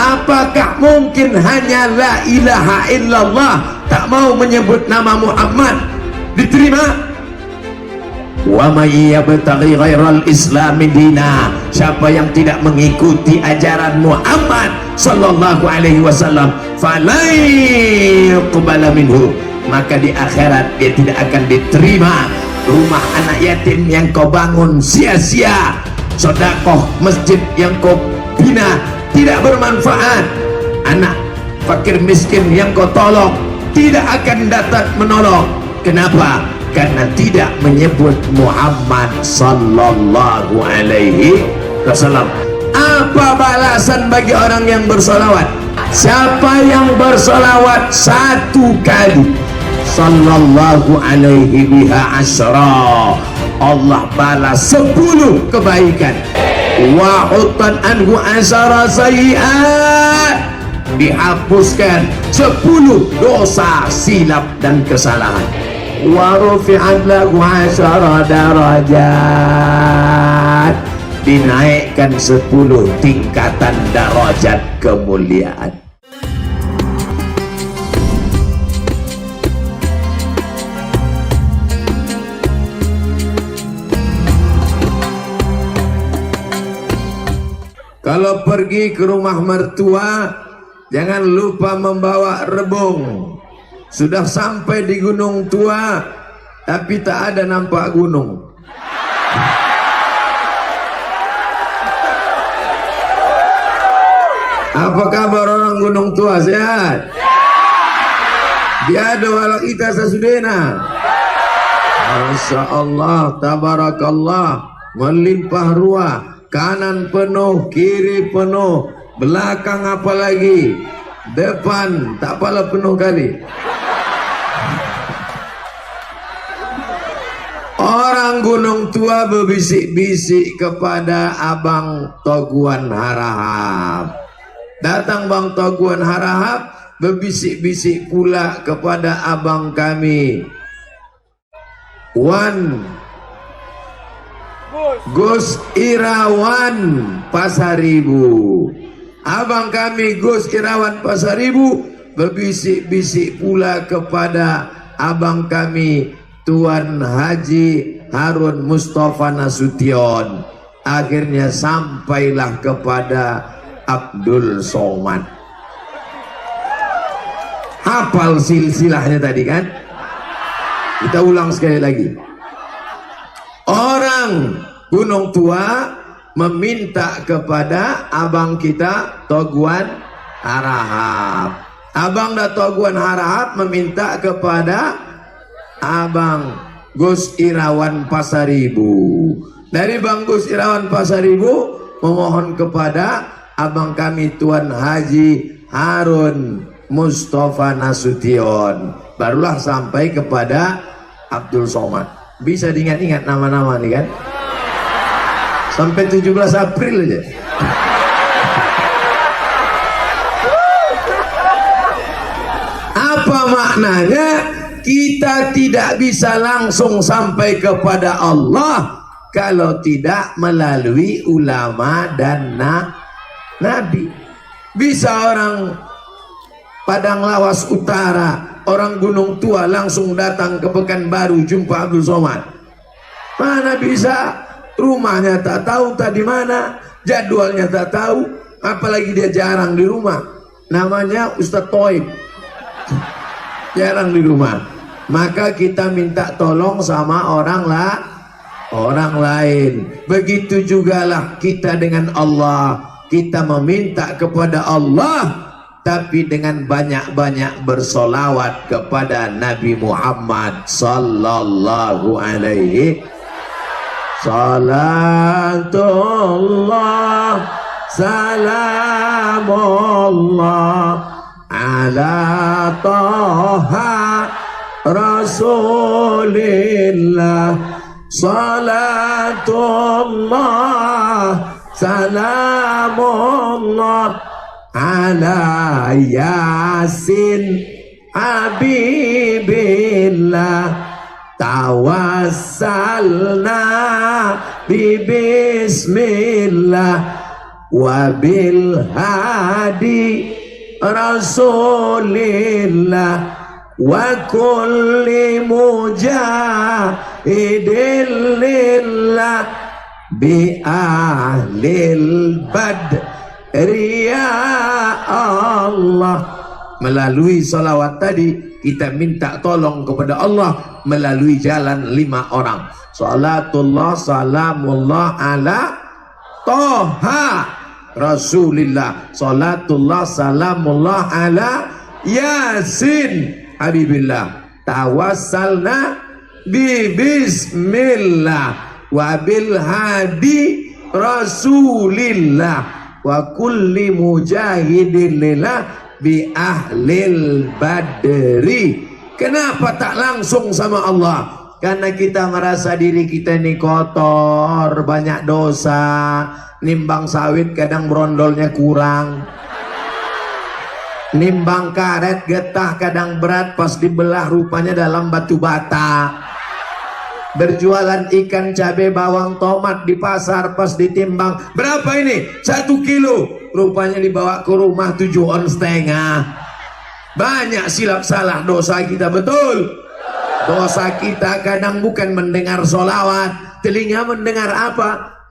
Apakah mungkin hanya la ilaha illallah, tak mau menyebut nama Muhammad, diterima? Wa may yabtaghi ghairal islami dina, siapa yang tidak mengikuti ajaran Muhammad sallallahu alaihi wasallam, falai yuqbala minhu, maka di akhirat dia tidak akan diterima. Rumah anak yatim yang kau bangun sia-sia, sedekah masjid yang kau bina tidak bermanfaat, anak fakir miskin yang kau tolong tidak akan datang menolong. Kenapa? Karena tidak menyebut Muhammad sallallahu alaihi wasallam. Apa balasan bagi orang yang bersolawat? Siapa yang bersolawat satu kali, sallallahu alaihi biha asyra, Allah balas 10 kebaikan. Wa hutan anhu asyara sayyi'at, dihapuskan 10 dosa silap dan kesalahan. Wa rufi'at lahu 'asyara darajat, dinaikkan 10 tingkatan darajat kemuliaan. Kalau pergi ke rumah mertua, jangan lupa membawa rebung. Sudah sampai di Gunung Tua, tapi tak ada nampak gunung. Apa kabar orang Gunung Tua? Sehat? Dia ada wala kita sasudena. Masya Allah, tabarakallah, melimpah ruah. Kanan penuh, kiri penuh, belakang apalagi, depan tak apalah penuh kali. Orang Gunung Tua berbisik-bisik kepada Abang Toguan Harahap. Datang Bang Toguan Harahap berbisik-bisik pula kepada abang kami Gus Irawan Pasaribu. Abang kami Gus Irawan Pasaribu berbisik-bisik pula kepada abang kami Tuan Haji Harun Mustafa Nasution. Akhirnya sampailah kepada Abdul Somad. Hafal silsilahnya tadi kan? Kita ulang sekali lagi. Orang Gunung Tua meminta kepada abang kita Toguan Harahap. Abang dan Toguan Harahap meminta kepada abang Gus Irawan Pasaribu. Dari Bang Gus Irawan Pasaribu memohon kepada abang kami Tuan Haji Harun Mustafa Nasution. Barulah sampai kepada Abdul Somad. Bisa diingat-ingat nama-nama nih kan? Sampai 17 April aja. Apa maknanya? Kita tidak bisa langsung sampai kepada Allah kalau tidak melalui ulama dan nabi. Bisa orang Padang Lawas Utara, orang Gunung Tua langsung datang ke Pekanbaru jumpa Abdul Somad. Mana bisa? Rumahnya tak tahu tadi mana, jadwalnya tak tahu, apalagi dia jarang di rumah. Namanya Ustadz Toib, jarang di rumah. Maka kita minta tolong sama orang lain. Begitu jugalah kita dengan Allah. Kita meminta kepada Allah, tapi dengan banyak-banyak bersolawat kepada Nabi Muhammad sallallahu alaihi. Salatullah salamullah ala Taha Rasulillah. Salatullah salamullah ala Yasin Habibillah. Tawassalna bi bismillah wa bil hadi rasulillah wa kulli mujahidin lillah bi ahlil badri ya Allah. Melalui salawat tadi kita minta tolong kepada Allah melalui jalan 5 orang. Salatullah salamullah ala Toha Rasulillah, salatullah salamullah ala Yasin Habibillah, tawassalna bi bismillah wa bil hadi Rasulillah wa kulli mujahidin lillah bi ahlil badri. Kenapa tak langsung sama Allah? Karena kita merasa diri kita ini kotor, banyak dosa. Nimbang sawit kadang brondolnya kurang, nimbang karet getah kadang berat, pas dibelah rupanya dalam batu bata. Berjualan ikan, cabai, bawang, tomat di pasar, pas ditimbang berapa ini? 1 kilo, rupanya dibawa ke rumah 7 ons setengah. Banyak silap salah dosa kita, betul. Dosa kita kadang bukan mendengar solawat, telinga mendengar apa?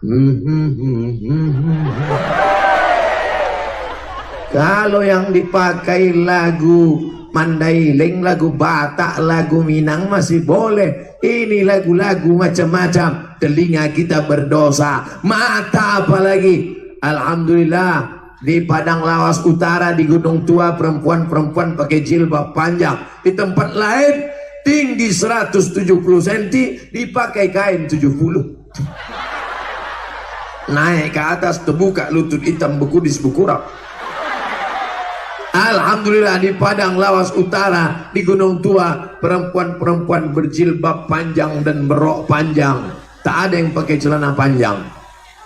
Kalau yang dipakai lagu Mandailing, lagu Batak, lagu Minang masih boleh. Ini lagu-lagu macam-macam, telinga kita berdosa, mata apalagi. Alhamdulillah di Padang Lawas Utara, di Gunung Tua, perempuan-perempuan pakai jilbab panjang. Di tempat lain tinggi 170 cm dipakai kain 70. Naik ke atas terbuka lutut hitam bekudis bekurang. Alhamdulillah di Padang Lawas Utara, di Gunung Tua, perempuan-perempuan berjilbab panjang dan berok panjang. Tak ada yang pakai celana panjang.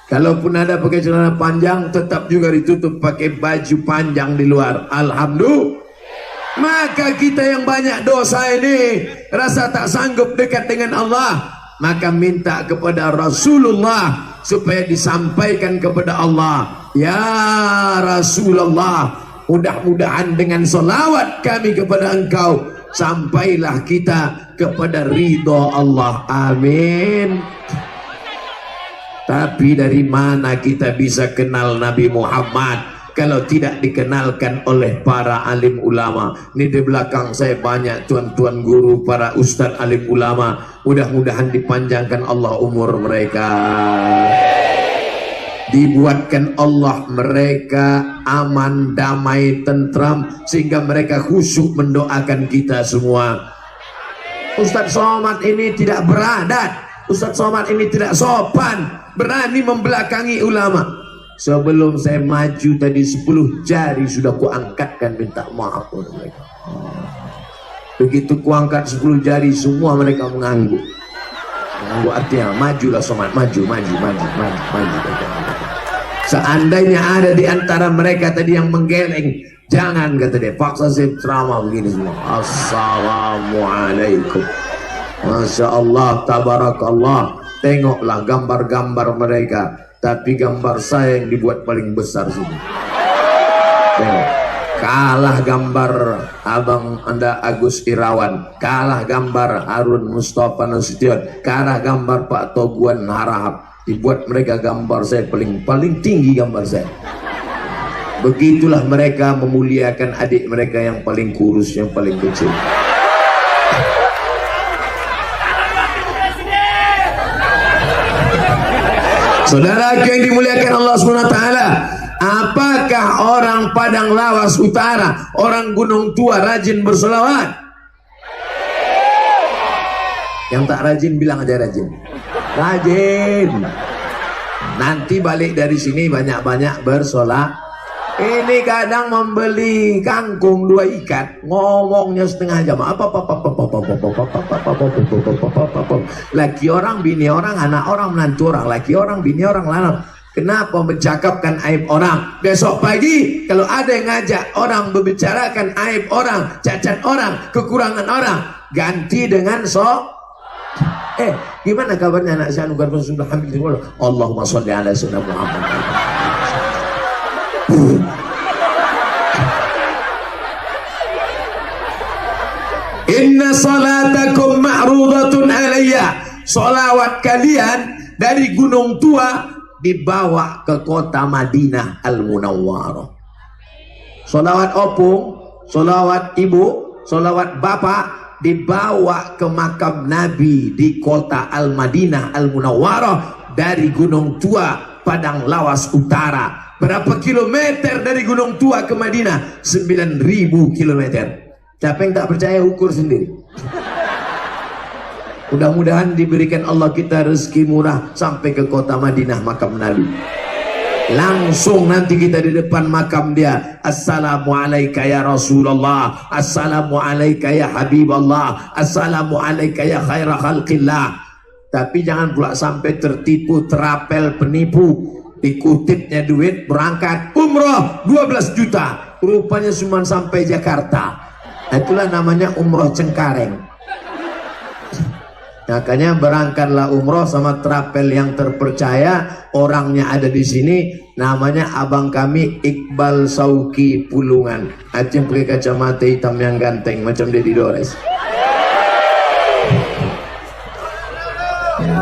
Kalaupun ada pakai celana panjang, tetap juga ditutup pakai baju panjang di luar. Alhamdulillah. Maka kita yang banyak dosa ini rasa tak sanggup dekat dengan Allah, maka minta kepada Rasulullah supaya disampaikan kepada Allah. Ya Rasulullah, mudah-mudahan dengan salawat kami kepada engkau sampailah kita kepada ridho Allah. Amin. Tapi dari mana kita bisa kenal Nabi Muhammad kalau tidak dikenalkan oleh para alim ulama? Ini di belakang saya banyak tuan-tuan guru, para ustadz alim ulama. Mudah-mudahan dipanjangkan Allah umur mereka, dibuatkan Allah mereka aman, damai, tentram, sehingga mereka khusyuk mendoakan kita semua. Ustadz Somad ini tidak beradat, Ustadz Somad ini tidak sopan, berani membelakangi ulama. Sebelum saya maju tadi 10 jari sudah kuangkatkan minta maaf kepada mereka. Begitu kuangkat 10 jari semua mereka mengangguk. Mengangguk artinya majulah Somad, maju. Seandainya ada di antara mereka tadi yang menggeleng, jangan, kata dia, paksa saya ceramah begini semua. Assalamualaikum. Masya Allah, tabarakallah. Tengoklah gambar-gambar mereka, tapi gambar saya yang dibuat paling besar sini. Tengok, kalah gambar abang Anda Agus Irawan, kalah gambar Harun Mustafa Nasution, kalah gambar Pak Toguan Harahap. Dibuat mereka gambar saya paling tinggi, gambar saya. Begitulah mereka memuliakan adik mereka yang paling kurus, yang paling kecil. Saudara yang dimuliakan Allah SWT, apakah orang Padang Lawas Utara, orang Gunung Tua rajin bersolawat? Yang tak rajin bilang aja rajin. Rajin. Nanti balik dari sini banyak-banyak bersolawat. Ini kadang membeli kangkung 2 ikat, ngomongnya setengah jam. Laki orang, bini orang, anak orang, menantu orang, laki orang, bini orang, anak. Kenapa mencakapkan aib orang? Besok pagi kalau ada yang ngajak orang membicarakan aib orang, cacat orang, kekurangan orang, ganti dengan gimana kabarnya anak saya? Allahumma sholli ala sayyidina Muhammad. salatakum ma'rudatun alayya. Solawat kalian dari Gunung Tua dibawa ke kota Madinah Al-Munawwarah. Solawat opung, solawat ibu, solawat bapak dibawa ke makam Nabi di kota Al-Madinah Al-Munawwarah dari Gunung Tua Padang Lawas Utara. Berapa kilometer dari Gunung Tua ke Madinah? 9.000 kilometer. Siapa yang tak percaya ukur sendiri. Mudah-mudahan diberikan Allah kita rezeki murah sampai ke kota Madinah makam Nabi. Langsung nanti kita di depan makam dia. Assalamualaikum ya Rasulullah, Assalamualaikum ya Habiballah, Assalamualaikum ya khaira khalqillah. Tapi jangan pula sampai tertipu, terapel, penipu. Dikutipnya duit berangkat umroh 12 juta, rupanya cuma sampai Jakarta. Itulah namanya umroh Cengkareng. Makanya berangkatlah umroh sama trapel yang terpercaya, orangnya ada di sini, namanya abang kami Iqbal Sauki Pulungan. Aceh pakai kacamata hitam yang ganteng macam Deddy Dores.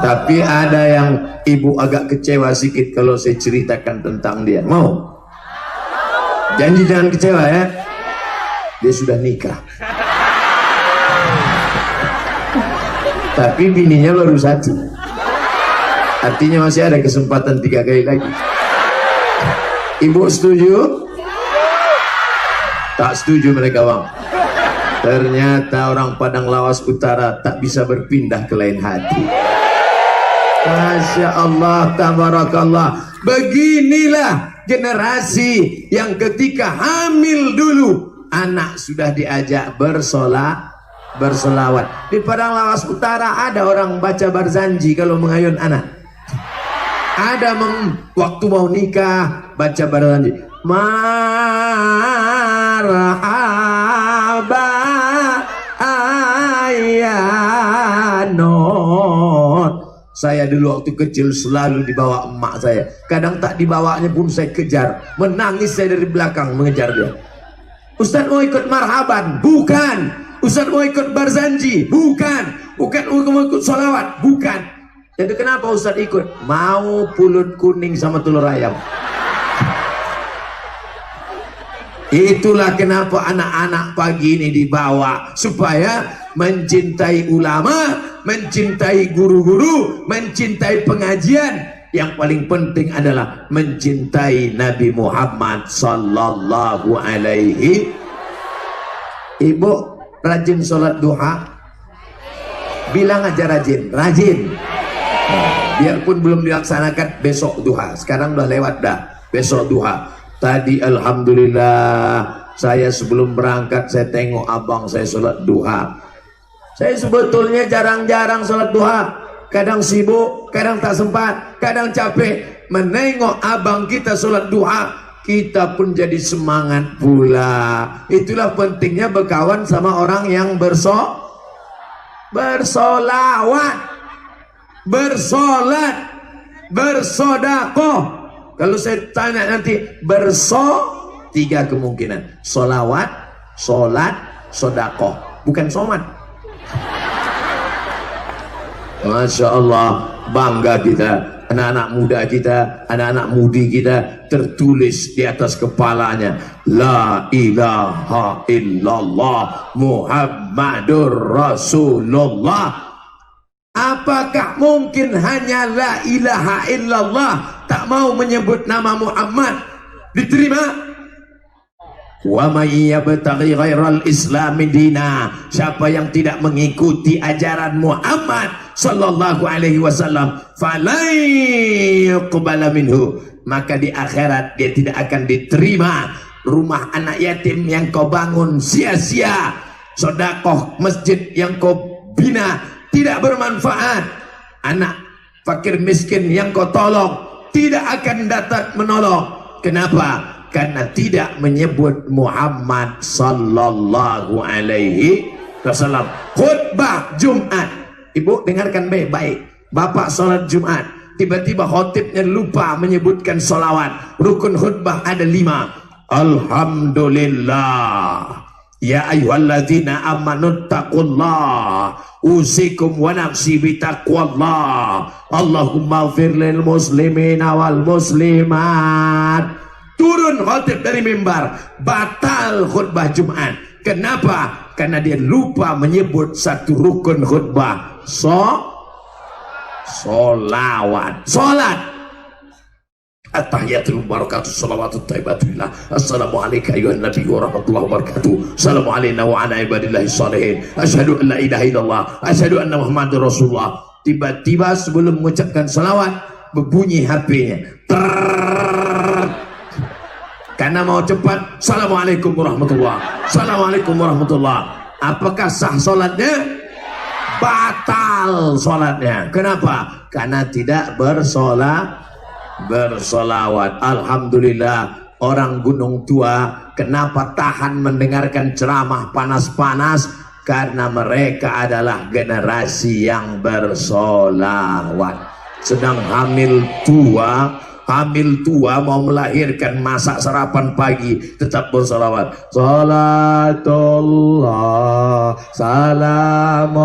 Tapi ada yang ibu agak kecewa sedikit kalau saya ceritakan tentang dia. Mau? Janji jangan kecewa ya. Dia sudah nikah. Tapi bininya baru 1. Artinya masih ada kesempatan 3 kali lagi. Ibu setuju? Tak setuju mereka bang. Ternyata orang Padang Lawas Utara tak bisa berpindah ke lain hati. Masya Allah, tabarakallah. Beginilah generasi yang ketika hamil dulu anak sudah diajak bersolawat. Di Padang Lawas Utara ada orang baca barzanji kalau mengayun anak. Ada waktu mau nikah baca barzanji. Marhaba ayyanon. Saya dulu waktu kecil selalu dibawa emak saya. Kadang tak dibawanya pun saya kejar. Menangis saya dari belakang mengejar dia. Ustaz mau ikut marhaban? Bukan. Ustaz mau ikut barzanji? Bukan. Bukan mau ikut sholawat? Bukan. Jadi kenapa Ustaz ikut? Mau pulut kuning sama telur ayam. Itulah kenapa anak-anak pagi ini dibawa supaya mencintai ulama, mencintai guru-guru, mencintai pengajian. Yang paling penting adalah mencintai Nabi Muhammad sallallahu alaihi. Ibu rajin sholat duha? Bilang aja rajin, rajin. Biarpun belum dilaksanakan, besok duha. Sekarang udah lewat dah, besok duha. Tadi alhamdulillah saya sebelum berangkat saya tengok abang saya sholat duha. Saya sebetulnya jarang-jarang sholat duha. Kadang sibuk, kadang tak sempat, kadang capek. Menengok abang kita sholat duha, kita pun jadi semangat pula. Itulah pentingnya berkawan sama orang yang bersolawat, bersolat, bersodakoh. Kalau saya tanya nanti 3 kemungkinan. Solawat, solat, sodakoh. Bukan somat. Masya Allah, bangga kita. Anak-anak muda kita, anak-anak mudi kita, tertulis di atas kepalanya La ilaha illallah Muhammadur Rasulullah. Apakah mungkin hanya la ilaha illallah, tak mau menyebut nama Muhammad, diterima? Wa may yabtaghi ghairal islami dina. Siapa yang tidak mengikuti ajaran Muhammad sallallahu alaihi wasallam, falai yuqbala minhu, maka di akhirat dia tidak akan diterima. Rumah anak yatim yang kau bangun sia-sia, sedekah masjid yang kau bina tidak bermanfaat, anak fakir miskin yang kau tolong tidak akan datang menolong. Kenapa? Karena tidak menyebut Muhammad sallallahu alaihi wasallam. Khutbah Jumat, ibu dengarkan baik-baik. Bapak sholat Jumat, tiba-tiba khotibnya lupa menyebutkan sholawat. Rukun khutbah ada 5. Alhamdulillah, Ya ayyuhalladzina amanu taqullah usikum wa nafsi bitaqwallah. Allahumma ighfir lil muslimina wal muslimat. Turun khotib dari mimbar, batal khutbah Jumat. Kenapa? Karena dia lupa menyebut satu rukun khutbah, solawat. Solat. At-tahiyatul barakatuh salawatut thayyibatullah. Assalamualaikum ayuhan nabi wa rahmatullahi wa barakatuh. Assalamu alayna wa ala ibadillahi shalihin. Asyhadu an la ilaha illallah, asyhadu anna muhammadar rasulullah. Tiba-tiba sebelum mengucapkan salawat berbunyi HP-nya. Karena mau cepat. Assalamualaikum warahmatullahi. Assalamualaikum warahmatullahi. Apakah sah salatnya? Batal salatnya. Kenapa? Karena tidak bersolawat. Alhamdulillah, orang Gunung Tua kenapa tahan mendengarkan ceramah panas-panas? Karena mereka adalah generasi yang bersolawat. Sedang hamil tua mau melahirkan, masak sarapan pagi, tetap bersolawat. Salatullah salamullah.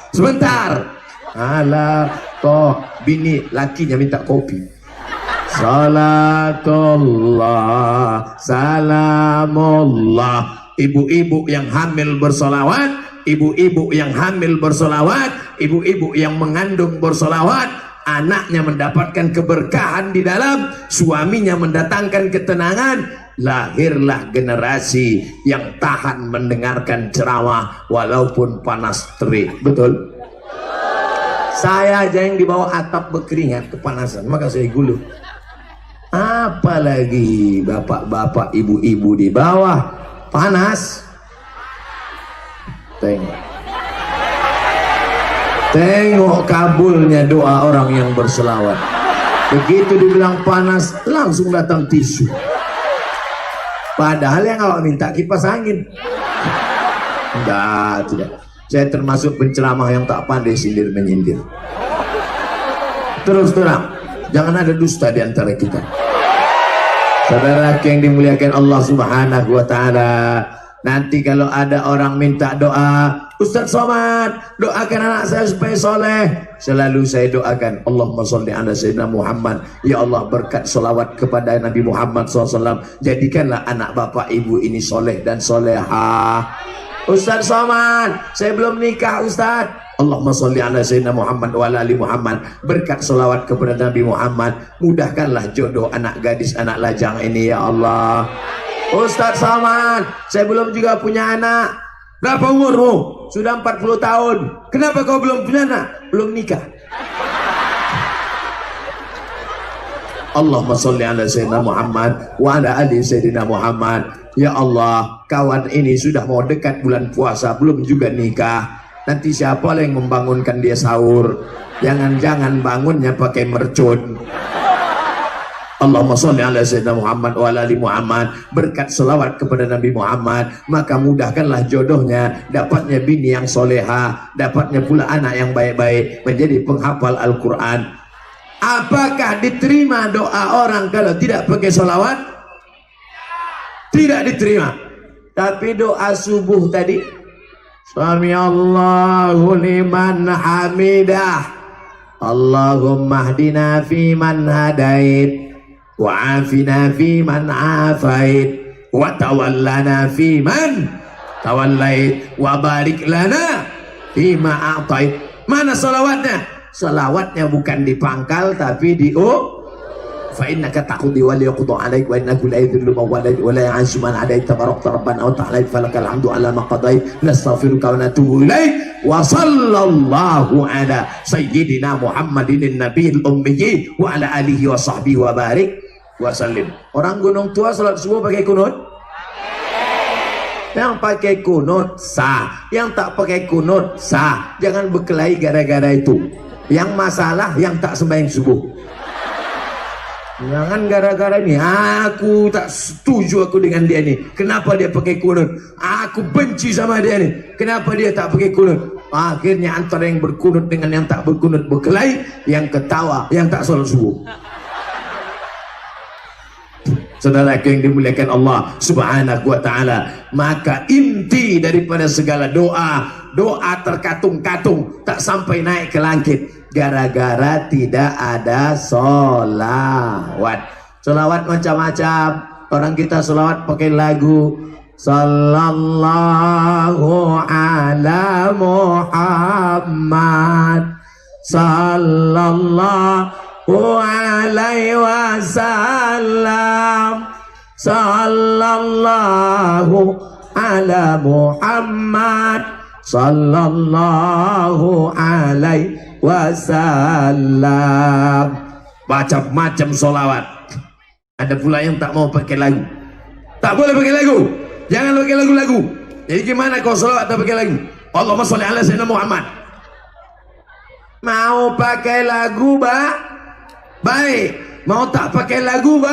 Sebentar, ala toh bini lakinya minta kopi. Salatullah salamullah. Ibu-ibu yang hamil bersolawat, ibu-ibu yang hamil bersolawat, ibu-ibu yang mengandung bersolawat, anaknya mendapatkan keberkahan di dalam, suaminya mendatangkan ketenangan. Lahirlah generasi yang tahan mendengarkan ceramah walaupun panas terik. Betul? Saya aja yang di bawah atap berkeringat kepanasan, maka saya gulu. Apalagi bapak-bapak, ibu-ibu di bawah panas. Tengok kabulnya doa orang yang berselawat. Begitu dibilang panas, langsung datang tisu. Padahal yang awak minta kipas angin. Tidak. Saya termasuk penceramah yang tak pandai sindir menyindir. Terus terang, jangan ada dusta di antara kita. Saudara yang dimuliakan Allah Subhanahu wa taala, nanti kalau ada orang minta doa, Ustaz Somad, doakan anak saya supaya soleh, selalu saya doakan, Allahumma sholli ala sayyidina Muhammad. Ya Allah, berkat solawat kepada Nabi Muhammad SAW, jadikanlah anak bapak ibu ini soleh dan solehah. Ustaz Somad, saya belum nikah Ustaz. Allahumma sholli ala sayyidina Muhammad wa ala ali Muhammad. Berkat solawat kepada Nabi Muhammad, mudahkanlah jodoh anak gadis, anak lajang ini ya Allah. Ustaz Somad, saya belum juga punya anak. Berapa umurmu? Sudah 40 tahun. Kenapa kau belum punya anak? Belum nikah. Allahumma sholli ala sayyidina Muhammad wa ala ali sayyidina Muhammad. Ya Allah, kawan ini sudah mau dekat bulan puasa, belum juga nikah. Nanti siapa yang membangunkan dia sahur? Jangan-jangan bangunnya pakai mercon. Allahumma sholli ala sayyidina Muhammad wa ala ali Muhammad. Berkat selawat kepada Nabi Muhammad, maka mudahkanlah jodohnya, dapatnya bini yang soleha, dapatnya pula anak yang baik-baik, menjadi penghafal Al-Quran. Apakah diterima doa orang kalau tidak pakai solawat? Tidak diterima. Tapi doa subuh tadi, Sami Allahu liman hamidah, Allahumma hdina fi man hadait, wa afina fi man afait, wa tawallana fi man tawallait, wa barik lana fi ma a'tait. Mana salawatnya? Salawatnya bukan di pangkal tapi di fa innaka taqdi wa la yaqdu alaik wa innahu la yadhillu man walait wa la ya'izzu man adait tabarakta rabbana wa ta'ala falakal hamdu ala ma qadait nastaghfiruka wa natubu ilaik wa sallallahu ala sayyidina Muhammadin nabiyil ummi wa ala alihi wa sahbihi wa barik wa sallim. Orang Gunung Tua salat subuh pakai kunut? Yang pakai kunut sah, yang tak pakai kunut sah. Jangan berkelahi gara-gara itu. Yang masalah yang tak sembahyang subuh. Jangan gara-gara ini, aku tak setuju aku dengan dia ini. Kenapa dia pakai kunut? Aku benci sama dia ini. Kenapa dia tak pakai kunut? Akhirnya antara yang berkunut dengan yang tak berkunut berkelahi, yang ketawa, yang tak sholat subuh. Saudaraku yang dimuliakan Allah subhanahu wa ta'ala, maka inti daripada segala doa, doa terkatung-katung tak sampai naik ke langit gara-gara tidak ada sholawat. Sholawat macam-macam. Orang kita sholawat pakai lagu sallallahu ala Muhammad sallallahu alaihi wasallam sallallahu ala Muhammad sallallahu alaihi wasallam. Macam-macam sholawat. Ada pula yang tak mau pakai lagu. Tak boleh pakai lagu, jangan pakai lagu-lagu. Jadi gimana kau sholawat tak pakai lagu? Allahumma sholli ala sayyidina Muhammad. Mau pakai lagu baik, mau tak pakai lagu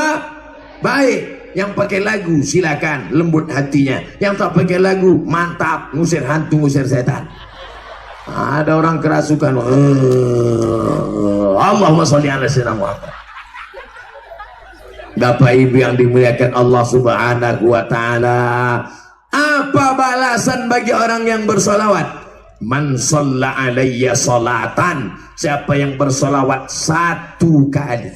baik. Yang pakai lagu silakan, lembut hatinya. Yang tak pakai lagu mantap, ngusir hantu, ngusir setan. Ada orang kerasukan, Allahumma sholli ala sayyidina Muhammad. Bapak Ibu yang dimuliakan Allah subhanahu wa ta'ala, apa balasan bagi orang yang bersolawat? Man shalla alayya salatan, siapa yang bersolawat satu kali.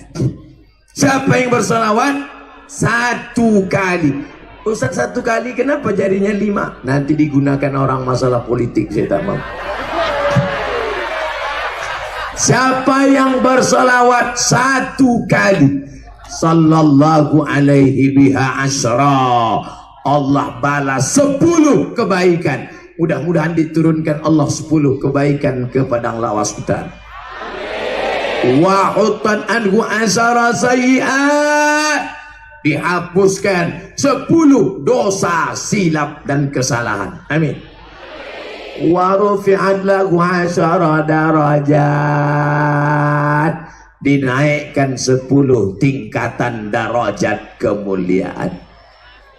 Siapa yang bersolawat satu kali. Ustaz, satu kali kenapa jadinya 5? Nanti digunakan orang masalah politik, saya tak mau. Siapa yang bersolawat satu kali, sallallahu alaihi biha asyra, Allah balas 10 kebaikan. Mudah-mudahan diturunkan Allah 10 kebaikan ke padang lawas utara. Wa hutan anhu asyara sayyi'at, dihapuskan 10 dosa silap dan kesalahan. Amin. Wa rufi'at lahu asyara darajat, dinaikkan 10 tingkatan darajat kemuliaan.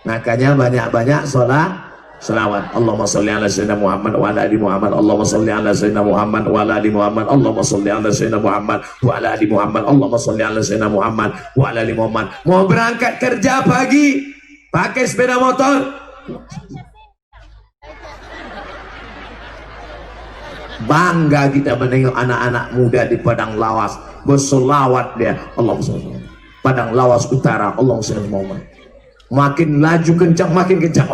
Makanya banyak-banyak selawat. Allahumma sholli ala sayyidina Muhammad wa ala ali Muhammad. Allahumma sholli ala sayyidina Muhammad wa ala ali Muhammad. Allahumma sholli ala sayyidina Muhammad wa ala ali Muhammad. Allahumma sholli ala sayyidina Muhammad wa ala ali Muhammad. Mau berangkat kerja pagi pakai sepeda motor, bangga kita menengok anak-anak muda di padang lawas bersolawat dia. Allahumma sholli padang lawas utara, Allahumma sholli Muhammad. Makin laju kencang, makin kencang.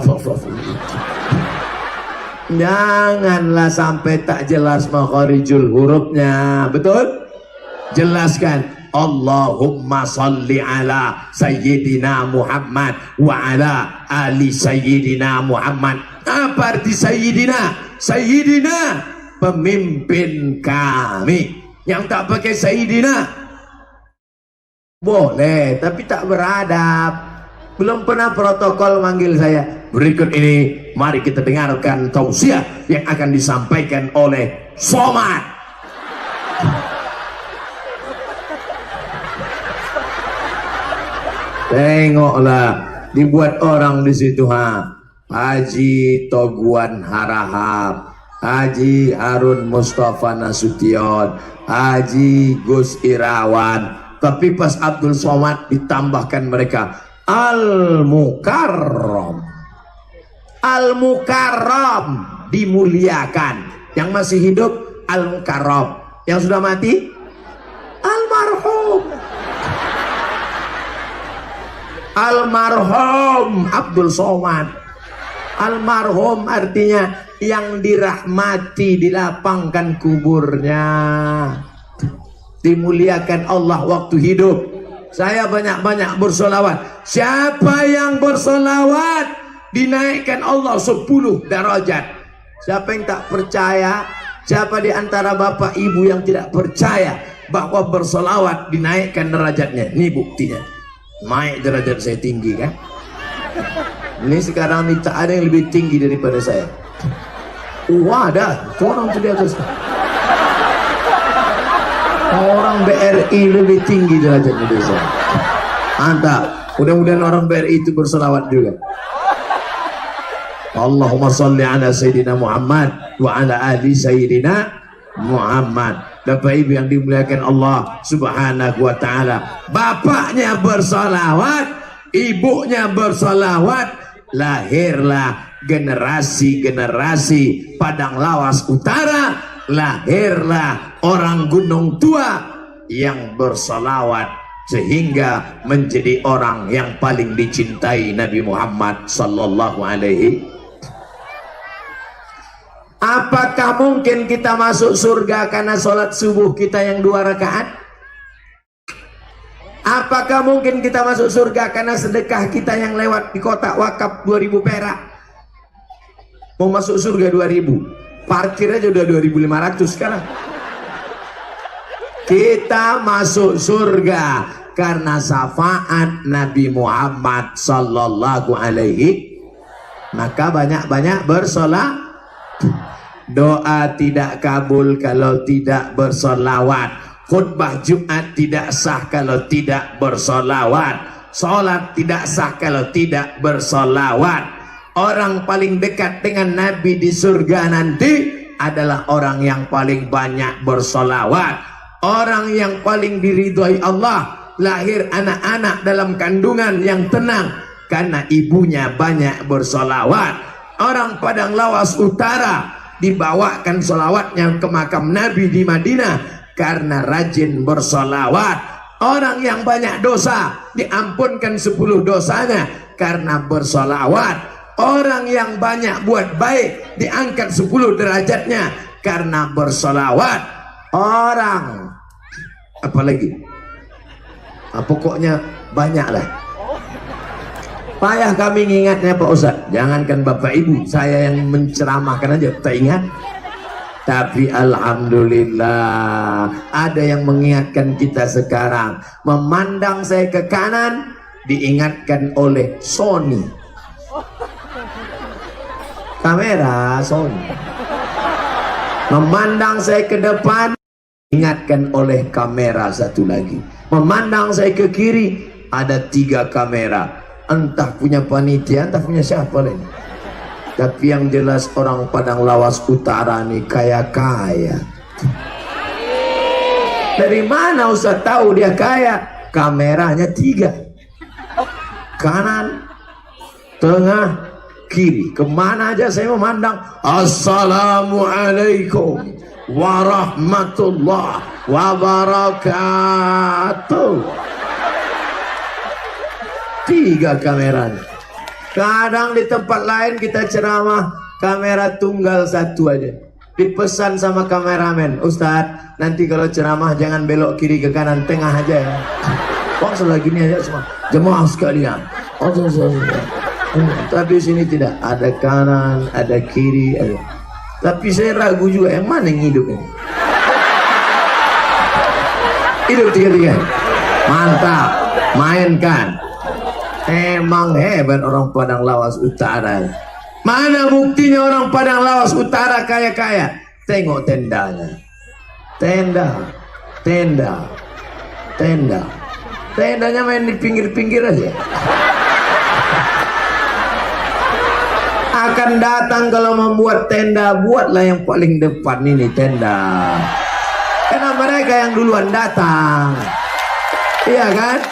Janganlah sampai tak jelas makharijul hurufnya. Betul? Jelaskan. Allahumma sholli ala sayyidina Muhammad wa ala ali sayyidina Muhammad. Apa arti sayyidina? Sayyidina pemimpin kami. Yang tak pakai sayyidina boleh, tapi tak beradab. Belum pernah protokol manggil saya. Berikut ini mari kita dengarkan tausiah yang akan disampaikan oleh Somad. Tengoklah, dibuat orang di situ, Haji Toguan Harahap, Haji Harun Mustafa Nasution, Haji Gus Irawan. Tapi pas Abdul Somad ditambahkan mereka Al-Mukarram. Al-Mukarram, dimuliakan. Yang masih hidup Al-Mukarram, yang sudah mati Almarhum. Almarhum Abdul Somad. Almarhum artinya yang dirahmati, dilapangkan kuburnya, dimuliakan Allah waktu hidup. Saya banyak-banyak bersolawat. Siapa yang bersolawat dinaikkan Allah 10 darajat. Siapa yang tak percaya, siapa di antara bapak ibu yang tidak percaya bahwa bersolawat dinaikkan derajatnya? Ini buktinya. Naik derajat saya tinggi kan. Ini sekarang ini tak ada yang lebih tinggi daripada saya. Ada orang tuh di atas. Orang BRI lebih tinggi derajatnya dari saya. Mantap. Mudah-mudahan orang BRI itu berselawat juga. Allahumma sholli ala sayyidina Muhammad wa ala ali sayyidina Muhammad. Bapak Ibu yang dimuliakan Allah subhanahu wa ta'ala, bapaknya bersolawat, ibunya bersolawat, lahirlah generasi-generasi Padang Lawas Utara, lahirlah orang Gunung Tua yang bersolawat sehingga menjadi orang yang paling dicintai Nabi Muhammad sallallahu alaihi. Apakah mungkin kita masuk surga karena sholat subuh kita yang 2 rakaat? Apakah mungkin kita masuk surga karena sedekah kita yang lewat di kotak wakaf 2000 perak? Mau masuk surga 2000, parkir aja udah 2500 sekarang. Kita masuk surga karena syafaat Nabi Muhammad sallallahu alaihi. Maka banyak-banyak bersolat. Doa tidak kabul kalau tidak bersolawat. Khutbah Jumat tidak sah kalau tidak bersolawat. Sholat tidak sah kalau tidak bersolawat. Orang paling dekat dengan Nabi di surga nanti adalah orang yang paling banyak bersolawat. Orang yang paling diridhoi Allah, lahir anak-anak dalam kandungan yang tenang karena ibunya banyak bersolawat. Orang Padang Lawas Utara dibawakan solawatnya ke makam Nabi di Madinah karena rajin bersolawat. Orang yang banyak dosa diampunkan 10 dosanya karena bersolawat. Orang yang banyak buat baik diangkat 10 derajatnya karena bersolawat. Orang apalagi pokoknya banyaklah. Payah kami mengingatnya Pak Ustadz. Jangankan Bapak Ibu, saya yang menceramahkan aja tak ingat. Tapi alhamdulillah ada yang mengingatkan kita sekarang. Memandang saya ke kanan diingatkan oleh Sony. Kamera Sony. Memandang saya ke depan diingatkan oleh kamera satu lagi. Memandang saya ke kiri ada 3 kamera. Entah punya panitia, entah punya siapa lagi. Tapi yang jelas orang Padang Lawas Utara nih kaya-kaya. Dari mana Ustaz tahu dia kaya? Kameranya 3. Kanan, tengah, kiri. Kemana aja saya memandang. Assalamualaikum warahmatullahi wabarakatuh. 3 kameranya. Kadang di tempat lain kita ceramah kamera tunggal 1 aja. Dipesan sama kameramen, Ustadz nanti kalau ceramah jangan belok kiri ke kanan, tengah aja ya. Kok selagi ini aja semua jemaah sekalian. Tapi sini tidak, ada kanan, ada kiri, ada. Tapi saya ragu juga yang mana yang hidup ini. Hidup 3-3. Mantap, mainkan. Emang hebat orang Padang Lawas Utara. Mana buktinya orang Padang Lawas Utara kaya-kaya? Tengok tendanya. Tenda. Tendanya main di pinggir-pinggir aja. Akan datang kalau membuat tenda, buatlah yang paling depan ini tenda. Karena mereka yang duluan datang. Iya kan?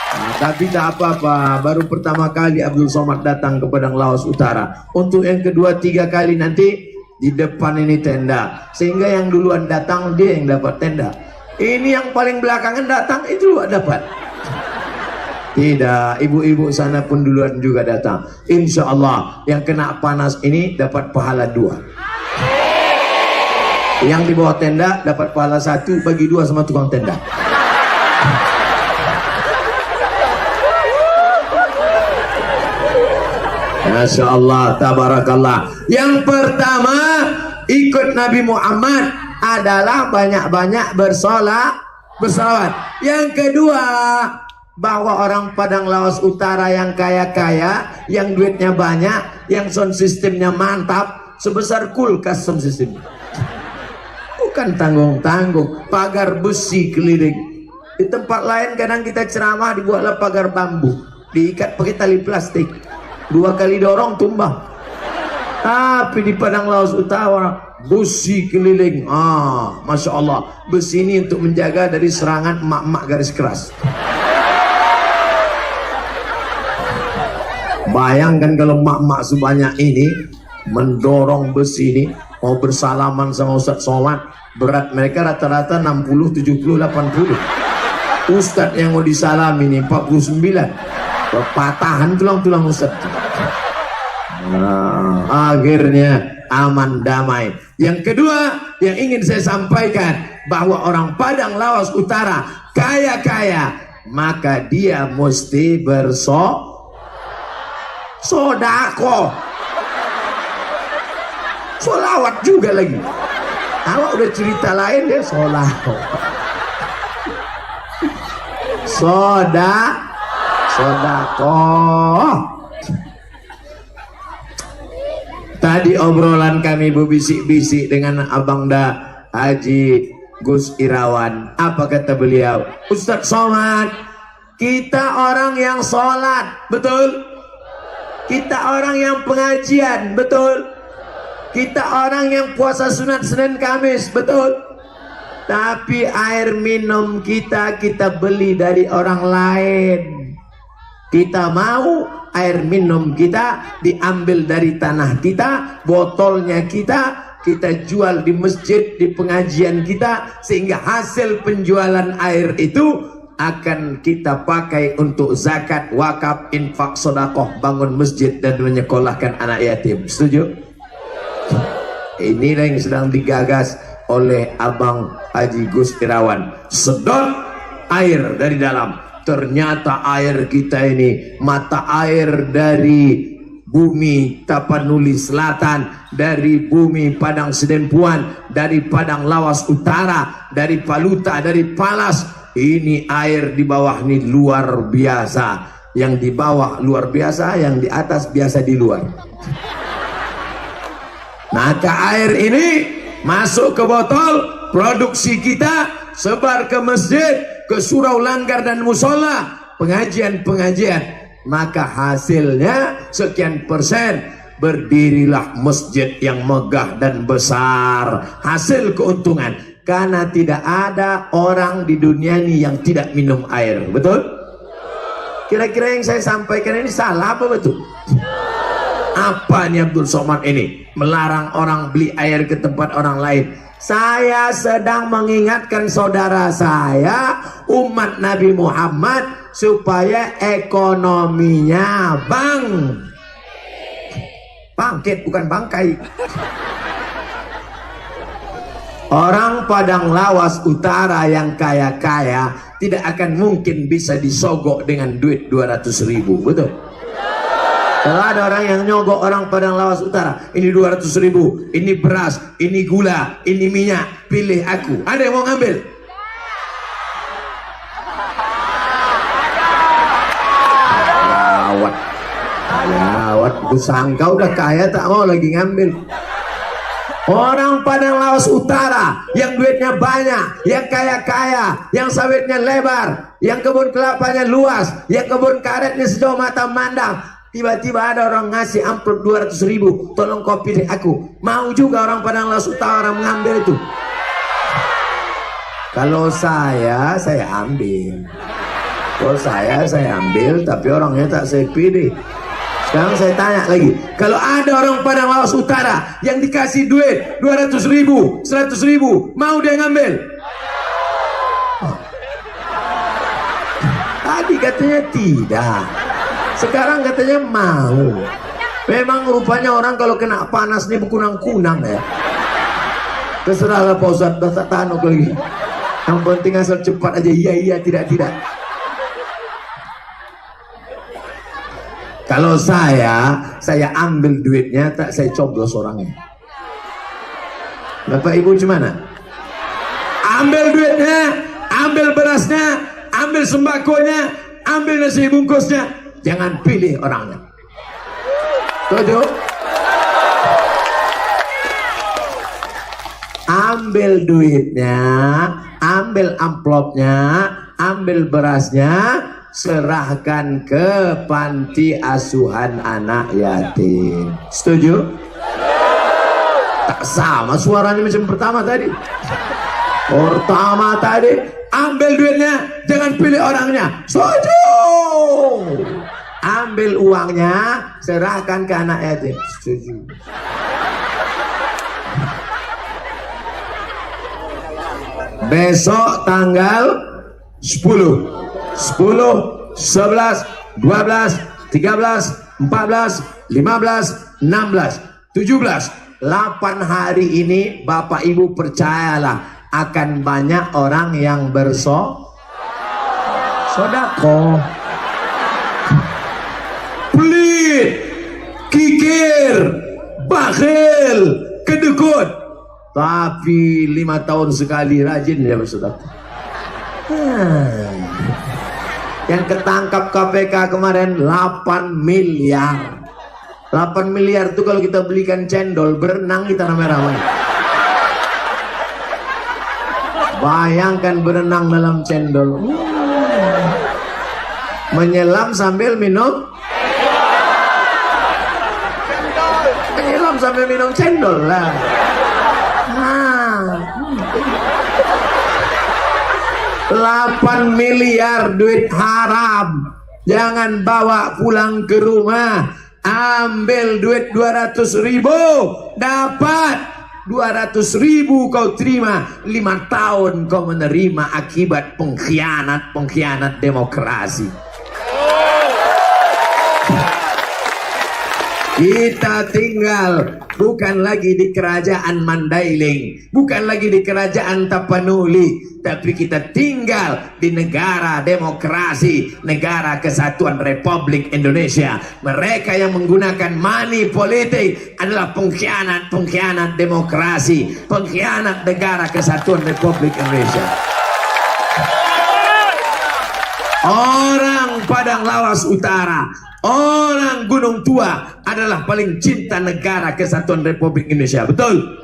Nah, tapi tak apa-apa, baru pertama kali Abdul Somad datang ke Padang Lawas Utara. Untuk yang kedua 3 kali nanti di depan ini tenda, sehingga yang duluan datang dia yang dapat tenda. Ini yang paling belakangan datang itu juga dapat. Tidak, ibu-ibu sana pun duluan juga datang. Insya Allah yang kena panas ini dapat pahala 2. Yang di bawah tenda dapat pahala 1, bagi 2 sama tukang tenda. Masya Allah, tabarakallah. Yang pertama ikut Nabi Muhammad adalah banyak-banyak bersolawat. Yang kedua, bahwa orang Padang Lawas Utara yang kaya-kaya, yang duitnya banyak, yang sound systemnya mantap, sebesar kulkas sound system. Bukan tanggung-tanggung, pagar besi keliling. Di tempat lain kadang kita ceramah dibuatlah pagar bambu, diikat pakai tali plastik. 2 kali dorong tumbang. Tapi di Padang Lawas Utara besi keliling. Masya Allah, besi ini untuk menjaga dari serangan emak-emak garis keras. Bayangkan kalau mak-mak sebanyak ini mendorong besi ini mau bersalaman sama Ustadz Somad, berat mereka rata-rata 60, 70, 80. Ustadz yang mau disalami ini 49, patahan tulang-tulang Ustadz. Nah, akhirnya aman damai. Yang kedua yang ingin saya sampaikan, bahwa orang Padang Lawas Utara kaya-kaya, maka dia mesti sodako, solawat juga lagi. Awak udah cerita lain ya, solawat, sodako. Tadi obrolan kami berbisik-bisik dengan Abang Haji Gus Irawan. Apa kata beliau? Ustadz Somad, kita orang yang sholat, betul? Kita orang yang pengajian, betul? Kita orang yang puasa sunat Senin Kamis, betul? Tapi air minum kita beli dari orang lain. Kita mau air minum kita diambil dari tanah kita, botolnya kita jual di masjid, di pengajian kita, sehingga hasil penjualan air itu akan kita pakai untuk zakat, wakaf, infak, sedekah, bangun masjid dan menyekolahkan anak yatim. Setuju? Inilah yang sedang digagas oleh Abang Haji Gus Irawan. Sedot air dari dalam. Ternyata air kita ini mata air dari bumi Tapanuli Selatan, dari bumi Padang Sedempuan, dari Padang Lawas Utara, dari Paluta, dari Palas. Ini air di bawah ini luar biasa. Yang di bawah luar biasa, yang di atas biasa di luar. Maka air ini masuk ke botol, produksi kita sebar ke masjid, ke surau langgar dan musola, pengajian-pengajian. Maka hasilnya sekian persen, berdirilah masjid yang megah dan besar. Hasil keuntungan, karena tidak ada orang di dunia ini yang tidak minum air. Betul? Kira-kira yang saya sampaikan ini salah apa betul? Apa nih Abdul Somad ini? Melarang orang beli air ke tempat orang lain. Saya sedang mengingatkan saudara saya, umat Nabi Muhammad, supaya ekonominya bangkit, bukan bangkai. Orang Padang Lawas Utara yang kaya-kaya tidak akan mungkin bisa disogok dengan duit 200.000, betul? Kalau ada orang yang nyogok orang Padang Lawas Utara, ini 200.000, ini beras, ini gula, ini minyak, pilih aku. Ada yang mau ngambil? Lawat, aku sangka udah kaya tak mau lagi ngambil. Orang Padang Lawas Utara yang duitnya banyak, yang kaya-kaya, yang sawitnya lebar, yang kebun kelapanya luas, yang kebun karetnya sejauh mata mandang. Tiba-tiba ada orang ngasih amplop 200.000, tolong kau pilih aku. Mau juga orang Padang Lawas Utara mengambil itu. Kalau saya ambil. Kalau saya ambil, tapi orangnya tak saya pilih. Sekarang saya tanya lagi, kalau ada orang Padang Lawas Utara yang dikasih duit 200.000, 100.000, mau dia ngambil? Tadi katanya tidak. Sekarang katanya mau. Memang rupanya orang kalau kena panas nih berkunang-kunang ya. Terserahlah Pak Ustadz, dah tak tahan lagi. Yang penting asal cepat aja, iya, tidak. Kalau saya ambil duitnya, tak saya coblos orangnya. Bapak Ibu gimana? Ambil duitnya, ambil berasnya, ambil sembakonya, ambil nasi bungkusnya. Jangan pilih orangnya. Setuju? Ambil duitnya, ambil amplopnya, ambil berasnya, serahkan ke panti asuhan anak yatim. Setuju? Tak sama suaranya macam pertama tadi. Pertama tadi, ambil duitnya, jangan pilih orangnya. Setuju? ambil uangnya, serahkan ke anak yatim. Setuju. Besok tanggal 10, 11, 12, 13, 14, 15, 16, 17, 8 hari ini Bapak Ibu percayalah akan banyak orang yang bersodako. Pelit, kikir, bakhil, kedekut, tapi 5 tahun sekali rajin dia bersedekah. Yang ketangkap KPK kemarin 8 miliar. 8 miliar itu kalau kita belikan cendol, berenang kita ramai-ramai. Bayangkan berenang dalam cendol. Menyelam sambil minum. Menyelam sambil minum cendol lah. 8 miliar duit haram. Jangan bawa pulang ke rumah. Ambil duit 200.000, dapat 200.000 kau terima, 5 tahun kau menerima akibat pengkhianat demokrasi. Kita tinggal bukan lagi di kerajaan Mandailing, bukan lagi di kerajaan Tapanuli, tapi kita tinggal di negara demokrasi, negara kesatuan Republik Indonesia. Mereka yang menggunakan money politik adalah pengkhianat demokrasi, pengkhianat negara kesatuan Republik Indonesia. Orang Padang Lawas Utara, orang Gunung Tua adalah paling cinta negara kesatuan Republik Indonesia. Betul?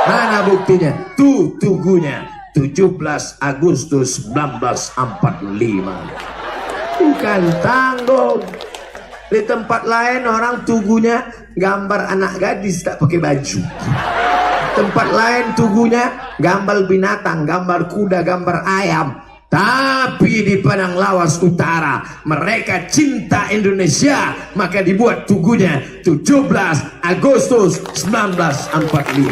Mana buktinya? Tuh tugunya 17 Agustus 1945. Bukan tanggung. Di tempat lain orang tugunya gambar anak gadis tak pakai baju. Tempat lain tugunya gambar binatang, gambar kuda, gambar ayam. Tapi di Padang Lawas Utara mereka cinta Indonesia, maka dibuat tugunya 17 Agustus 1945.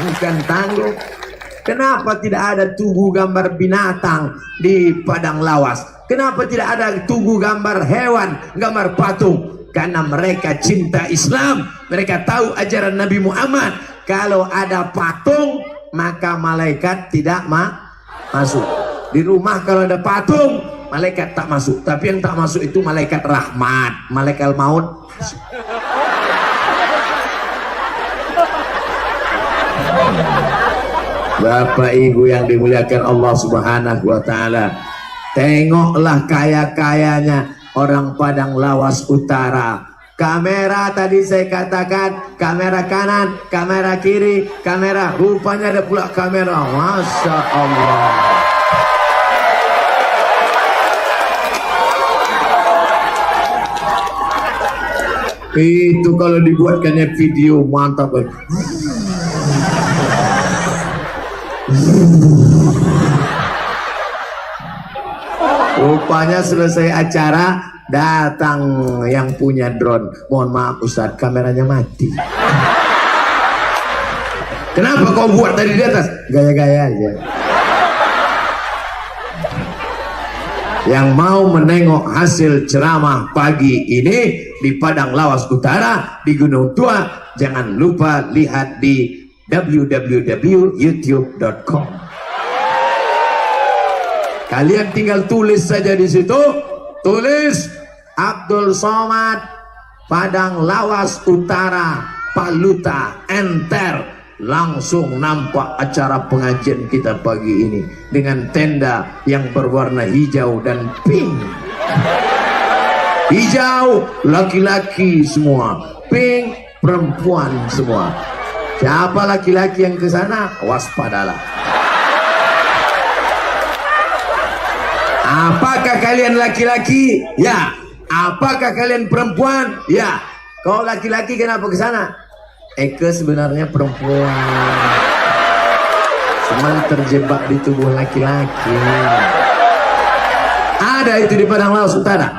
Bukan tanggung. Kenapa tidak ada tugu gambar binatang di Padang Lawas? Kenapa tidak ada tugu gambar hewan, gambar patung? Karena mereka cinta Islam. Mereka tahu ajaran Nabi Muhammad. Kalau ada patung, maka malaikat tidak masuk. Di rumah kalau ada patung, malaikat tak masuk. Tapi yang tak masuk itu malaikat rahmat, malaikat maut. Bapak Ibu yang dimuliakan Allah Subhanahu wa taala, tengoklah kaya-kayanya orang Padang Lawas Utara. Kamera tadi saya katakan, kamera kanan, kamera kiri, kamera, rupanya ada pula kamera. Masya Allah. Itu kalau dibuatkannya video mantap. Rupanya selesai acara, datang yang punya drone. Mohon maaf Ustadz, kameranya mati. Kenapa kau buat dari di atas? Gaya-gaya aja. Yang mau menengok hasil ceramah pagi ini di Padang Lawas Utara, di Gunung Tua, jangan lupa lihat di www.youtube.com. Kalian tinggal tulis saja di situ, tulis Abdul Somad Padang Lawas Utara Paluta Enter, langsung nampak acara pengajian kita pagi ini dengan tenda yang berwarna hijau dan pink. Hijau laki-laki semua, pink perempuan semua. Siapa laki-laki yang ke sana? Waspadalah. Apakah kalian laki-laki? Ya. Apakah kalian perempuan? Ya. Kau laki-laki kenapa ke sana? Eke sebenarnya perempuan, cuman terjebak di tubuh laki-laki. Ada itu di Padang Lawas Utara.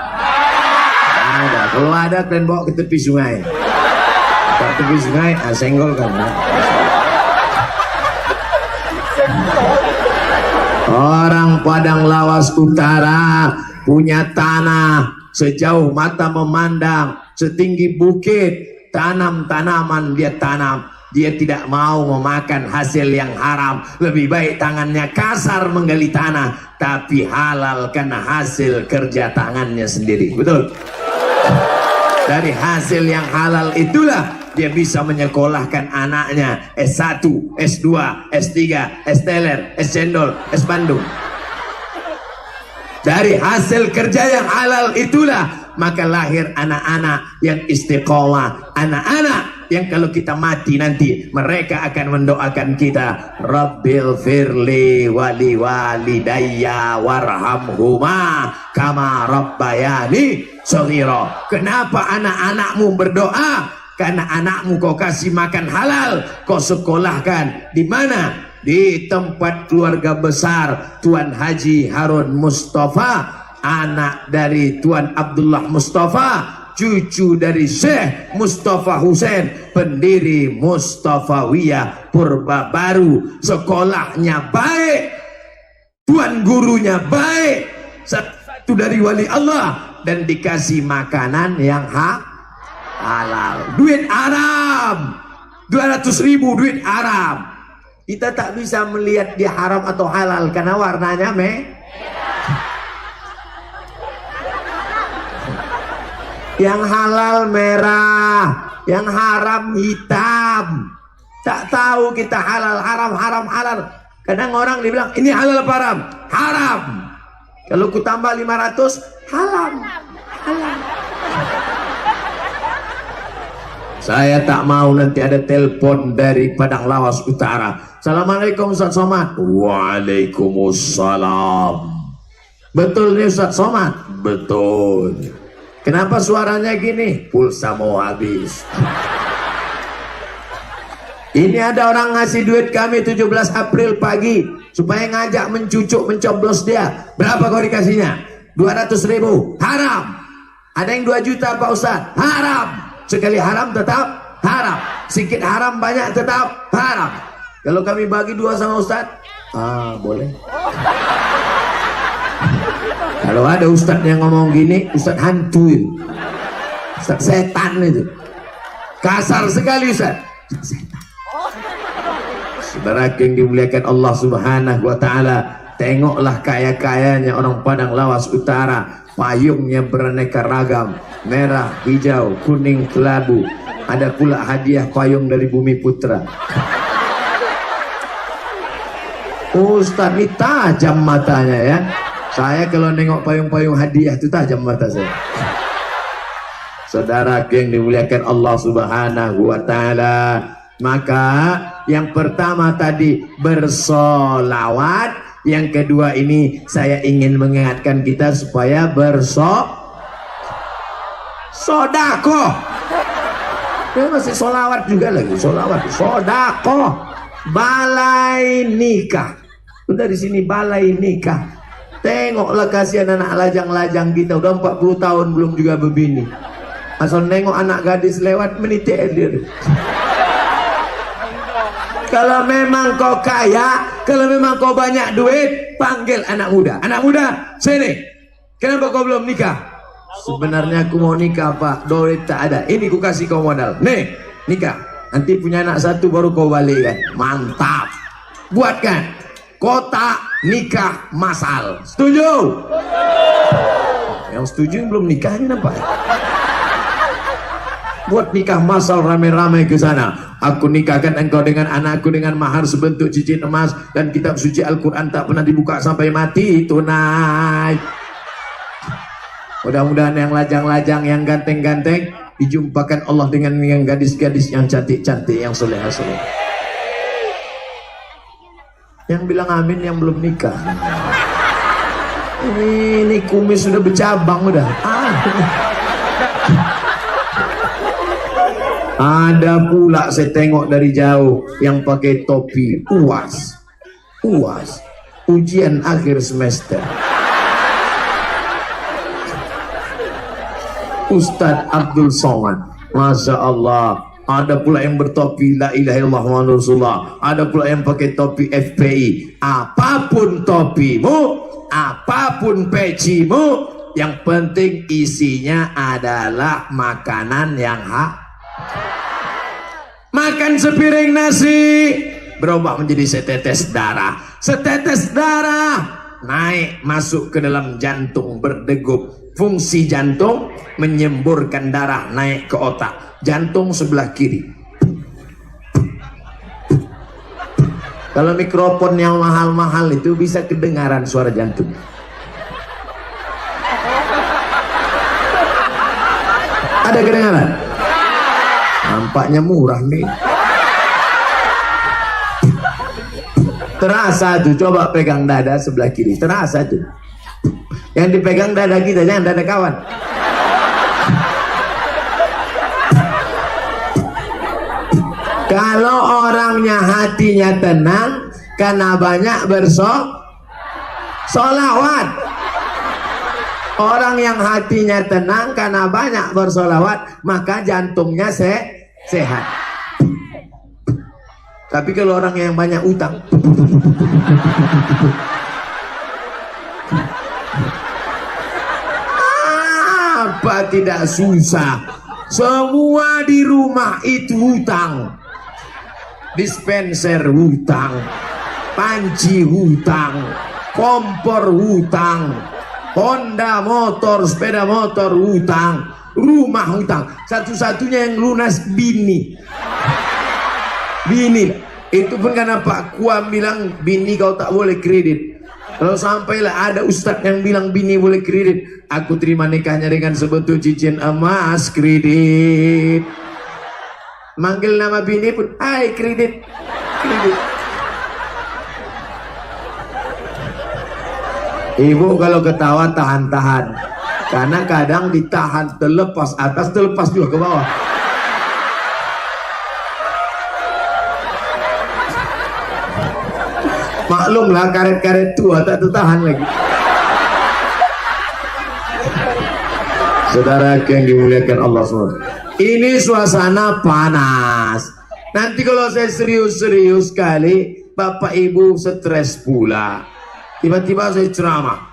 Ada. Kalau ada kalian bawa ke tepi sungai. Ke tepi sungai, senggol kan. Orang Padang Lawas Utara punya tanah sejauh mata memandang, setinggi bukit, tanam tanaman dia tanam. Dia tidak mau memakan hasil yang haram. Lebih baik tangannya kasar menggali tanah, tapi halal karena hasil kerja tangannya sendiri. Betul? Dari hasil yang halal itulah dia bisa menyekolahkan anaknya S1, S2, S3, S teler, S cendol, S bandung. Dari hasil kerja yang halal itulah maka lahir anak-anak yang istiqomah, anak-anak yang kalau kita mati nanti mereka akan mendoakan kita, Rabbil firli wali walidayya warhamhuma kama rabbayani shaghira. Kenapa anak-anakmu berdoa? Karena anakmu kau kasih makan halal, kau sekolahkan di mana? Di tempat keluarga besar Tuan Haji Harun Mustafa, anak dari Tuan Abdullah Mustafa, cucu dari Syekh Mustafa Hussein, pendiri Mustafawiyah Purba Baru. Sekolahnya baik, tuan gurunya baik, satu dari wali Allah, dan dikasih makanan yang halal. Duit haram 200.000 duit haram. Kita tak bisa melihat dia haram atau halal karena warnanya yang halal merah, yang haram hitam. Tak tahu kita halal haram halal. Kadang orang dibilang ini halal apa haram? Haram. Kalau ku tambah 500 halal. Saya tak mau nanti ada telepon dari Padang Lawas Utara. Assalamualaikum Ustaz Somad. Waalaikumsalam. Betul nih Ustaz Somad? Betul. Kenapa suaranya gini? Pulsa mau habis. Ini ada orang ngasih duit kami 17 April pagi supaya ngajak mencucuk mencoblos dia. Berapa kau dikasihnya? 200.000. Haram. Ada yang 2 juta Pak Ustaz. Haram. Sekali haram tetap haram, sedikit haram banyak tetap haram. Kalau kami bagi 2 sama Ustaz, boleh. Kalau ada Ustaz yang ngomong gini, Ustaz hantu itu, Ustaz setan itu, kasar sekali Ustaz. Setan. Saudara yang dimuliakan Allah Subhanahu wa Ta'ala, tengoklah kaya-kayanya orang Padang Lawas Utara. Payungnya beraneka ragam, merah, hijau, kuning, kelabu. Ada pula hadiah payung dari Bumi Putra. Ustaz ini tajam matanya ya. Saya kalau nengok payung-payung hadiah itu tajam mata saya. Saudara yang dimuliakan Allah Subhanahu wa Ta'ala, maka yang pertama tadi bersolawat. Yang kedua ini saya ingin mengingatkan kita supaya sodako. Dia masih solawat juga lagi, solawat, sodako. Balai nikah. Udah di sini balai nikah. Tengoklah kasihan anak lajang-lajang kita, udah 40 tahun belum juga berbini. Asal nengok anak gadis lewat menitik dia. Kalau memang kau kaya, kalau memang kau banyak duit, panggil anak muda. Anak muda, sini. Kenapa kau belum nikah? Sebenarnya aku mau nikah Pak, duit tak ada. Ini ku kasih kau modal. Nih, nikah. Nanti punya anak 1 baru kau balik kan. Mantap. Buatkan kotak nikah masal. Setuju? Yang setuju belum nikah ini nampak. Buat nikah masal rame-rame ke sana. Aku nikahkan engkau dengan anakku dengan mahar sebentuk cincin emas dan kitab suci Al-Quran tak pernah dibuka sampai mati, tunai. Mudah-mudahan yang lajang-lajang, yang ganteng-ganteng dijumpakan Allah dengan yang gadis-gadis yang cantik-cantik, yang soleh-soleh. Yang bilang amin yang belum nikah. Ini kumis sudah bercabang udah. Ada pula saya tengok dari jauh yang pakai topi UAS, ujian akhir semester. Ustadz Abdul Somad. Masya Allah. Ada pula yang bertopi la ilaha illallah Muhammadur Rasulullah. Ada pula yang pakai topi FPI. Apapun topimu, apapun pecimu, yang penting isinya adalah makanan yang hak. Makan sepiring nasi berubah menjadi setetes darah. Setetes darah naik masuk ke dalam jantung, berdegup. Fungsi jantung menyemburkan darah naik ke otak. Jantung sebelah kiri. Kalau mikrofon yang mahal-mahal itu bisa kedengaran suara jantung. Ada kedengaran? Nampaknya murah nih. Terasa tuh, coba pegang dada sebelah kiri. Terasa tuh. Yang dipegang dada kita, jangan dada kawan. Kalau orangnya hatinya tenang karena banyak bersolawat. Orang yang hatinya tenang karena banyak bersolawat, maka jantungnya sehat. Tapi kalau orang yang banyak utang, apa tidak susah? Semua di rumah itu hutang. Dispenser hutang, panci hutang, kompor hutang, Honda motor, sepeda motor hutang, rumah hutang. Satu-satunya yang lunas bini. Bini. Itu pun karena Pak Kuam bilang bini kau tak boleh kredit. Kalau sampailah ada ustadz yang bilang bini boleh kredit, aku terima nikahnya dengan sebetul cincin emas kredit. Manggil nama bini pun, hai kredit, kredit. Ibu kalau ketawa tahan-tahan, karena kadang ditahan terlepas atas, terlepas juga ke bawah. Maklumlah karet-karet tua tak tertahan lagi. Saudara yang dimuliakan Allah SWT. Ini suasana panas. Nanti kalau saya serius-serius sekali, Bapak Ibu stres pula. Tiba-tiba saya ceramah.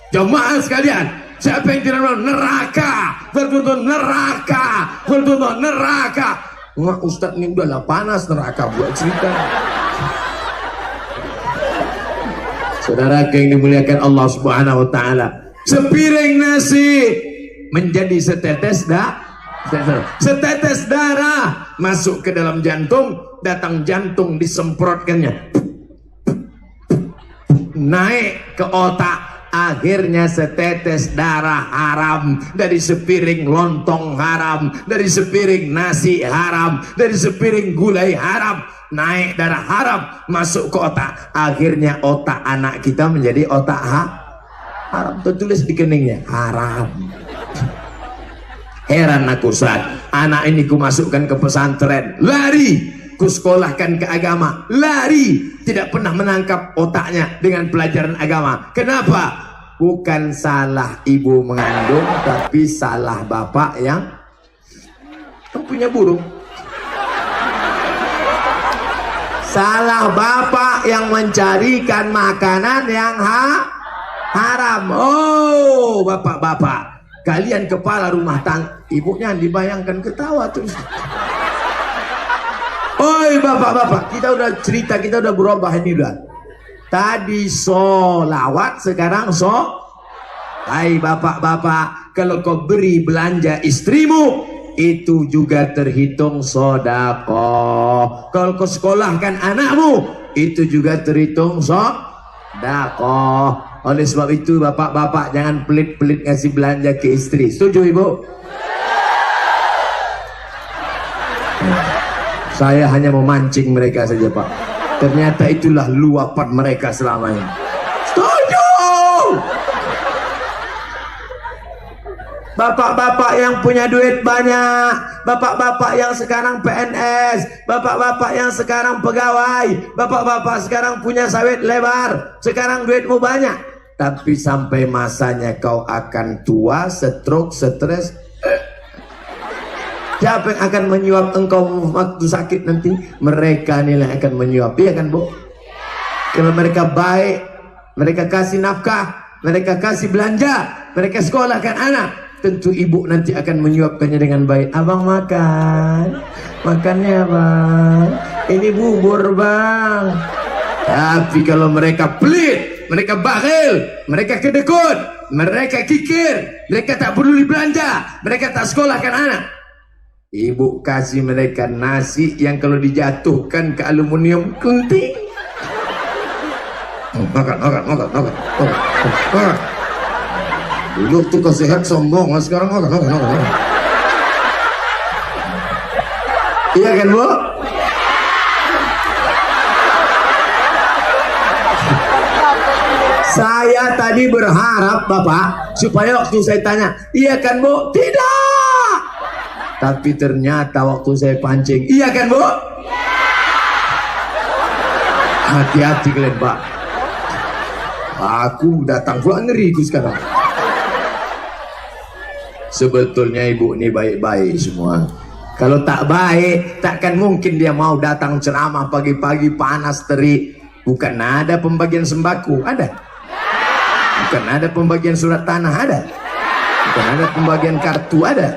Jemaah sekalian, siapa yang tidak mau neraka, bertuntut neraka, bertuntut neraka. Nggak, Ustadz ini udahlah panas neraka buat cerita. Saudara yang dimuliakan Allah Subhanahu wa taala, sepiring nasi menjadi setetes darah masuk ke dalam jantung, datang jantung disemprotkannya naik ke otak, akhirnya setetes darah haram, dari sepiring lontong haram, dari sepiring nasi haram, dari sepiring gulai haram, naik darah haram masuk ke otak, akhirnya otak anak kita menjadi otak haram. Tertulis di keningnya haram. Heran aku saat anak ini ku masukkan ke pesantren, lari, ku sekolahkan ke agama, lari, tidak pernah menangkap otaknya dengan pelajaran agama. Kenapa? Bukan salah ibu mengandung, tapi salah bapak yang punya burung. Salah bapak yang mencarikan makanan yang haram. Oh, bapak-bapak, kalian kepala rumah tangga, ibunya dibayangkan ketawa terus. Oi bapak-bapak, kita udah cerita, kita udah berubah ini udah. Tadi solawat, sekarang hai bapak-bapak, kalau kau beri belanja istrimu, itu juga terhitung sedekah. Kalau kau sekolahkan anakmu, itu juga terhitung sedekah. Oleh sebab itu bapak-bapak jangan pelit-pelit ngasih belanja ke istri. Setuju ibu? Saya hanya memancing mereka saja pak. Ternyata itulah luapan mereka selama ini. Setuju? Bapak-bapak yang punya duit banyak, bapak-bapak yang sekarang PNS, bapak-bapak yang sekarang pegawai, bapak-bapak sekarang punya sawit lebar, sekarang duitmu banyak. Tapi sampai masanya kau akan tua, stroke, stres, Siapa yang akan menyuap engkau waktu sakit nanti? Mereka inilah yang akan menyuap, iya kan Bu? Kalau mereka baik, mereka kasih nafkah, mereka kasih belanja, mereka sekolahkan anak, tentu ibu nanti akan menyuapkannya dengan baik. Abang makan, makannya bang, ini bubur bang. Tapi kalau mereka pelit, mereka bakhil, mereka kedekut, mereka kikir, mereka tak peduli belanja, mereka tak sekolahkan anak, ibu kasih mereka nasi yang kalau dijatuhkan ke aluminium kunting. Makan. Dulu tuh kesehat sombong, sekarang makan. Iya kan Bu? Saya tadi berharap Bapak supaya waktu saya tanya, iya kan Bu? Tidak. Tapi ternyata waktu saya pancing, iya kan Bu? Hati-hati kalian Pak. Aku datang pula ngeri sekarang. Sebetulnya ibu ini baik-baik semua. Kalau tak baik, takkan mungkin dia mau datang ceramah pagi-pagi panas terik. Bukan ada pembagian sembako, ada. Bukan ada pembagian surat tanah, ada. Bukan ada pembagian kartu, ada.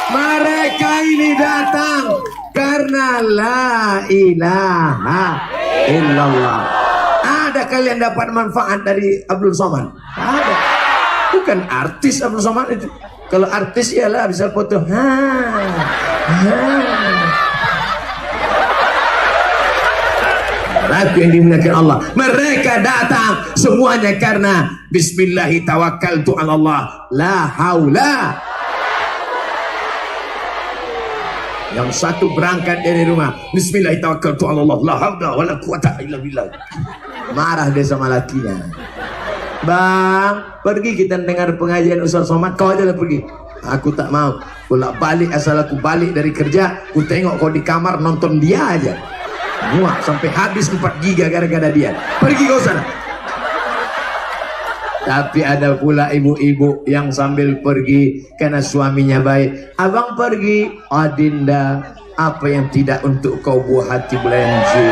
Mereka ini datang karena la ilaha illallah. Ada kalian dapat manfaat dari Abdul Somad? Ada. Bukan artis Abdul Somad itu. Kalau artis ialah bisa foto. Tapi yang dimuliakan Allah, mereka datang semuanya karena Bismillahi tawakkaltu ala Allah, la haula. Yang satu berangkat dari rumah, Bismillahi tawakkaltu ala Allah, la haula wala quwata illa billah. Marah dia sama lakinya. Bang, pergi kita dengar pengajian Ustaz Somad, kau aja lah pergi. Aku tak mau. Bolak balik, asal aku balik dari kerja, aku tengok kau di kamar nonton dia aja. Muak sampai habis 4 giga gara-gara dia. Pergi kau sana. Tapi ada pula ibu-ibu yang sambil pergi karena suaminya baik. Abang pergi, Adinda, apa yang tidak untuk kau buah hati belanja.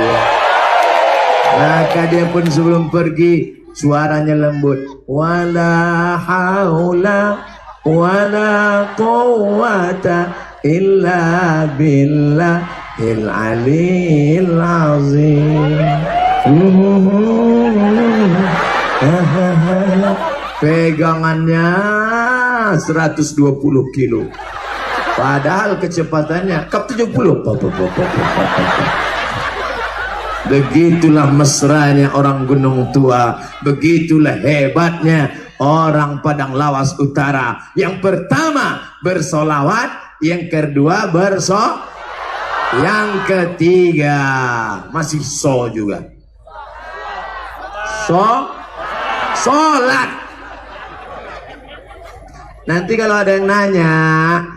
Maka dia pun sebelum pergi suaranya lembut. Wala haula wala quwwata illa billahil aliyil azim. Pegangannya 120 kilo. Padahal kecepatannya kap 70. Begitulah mesranya orang Gunung Tua. Begitulah hebatnya orang Padang Lawas Utara. Yang pertama bersolawat, yang kedua yang ketiga masih juga sholat. Nanti kalau ada yang nanya,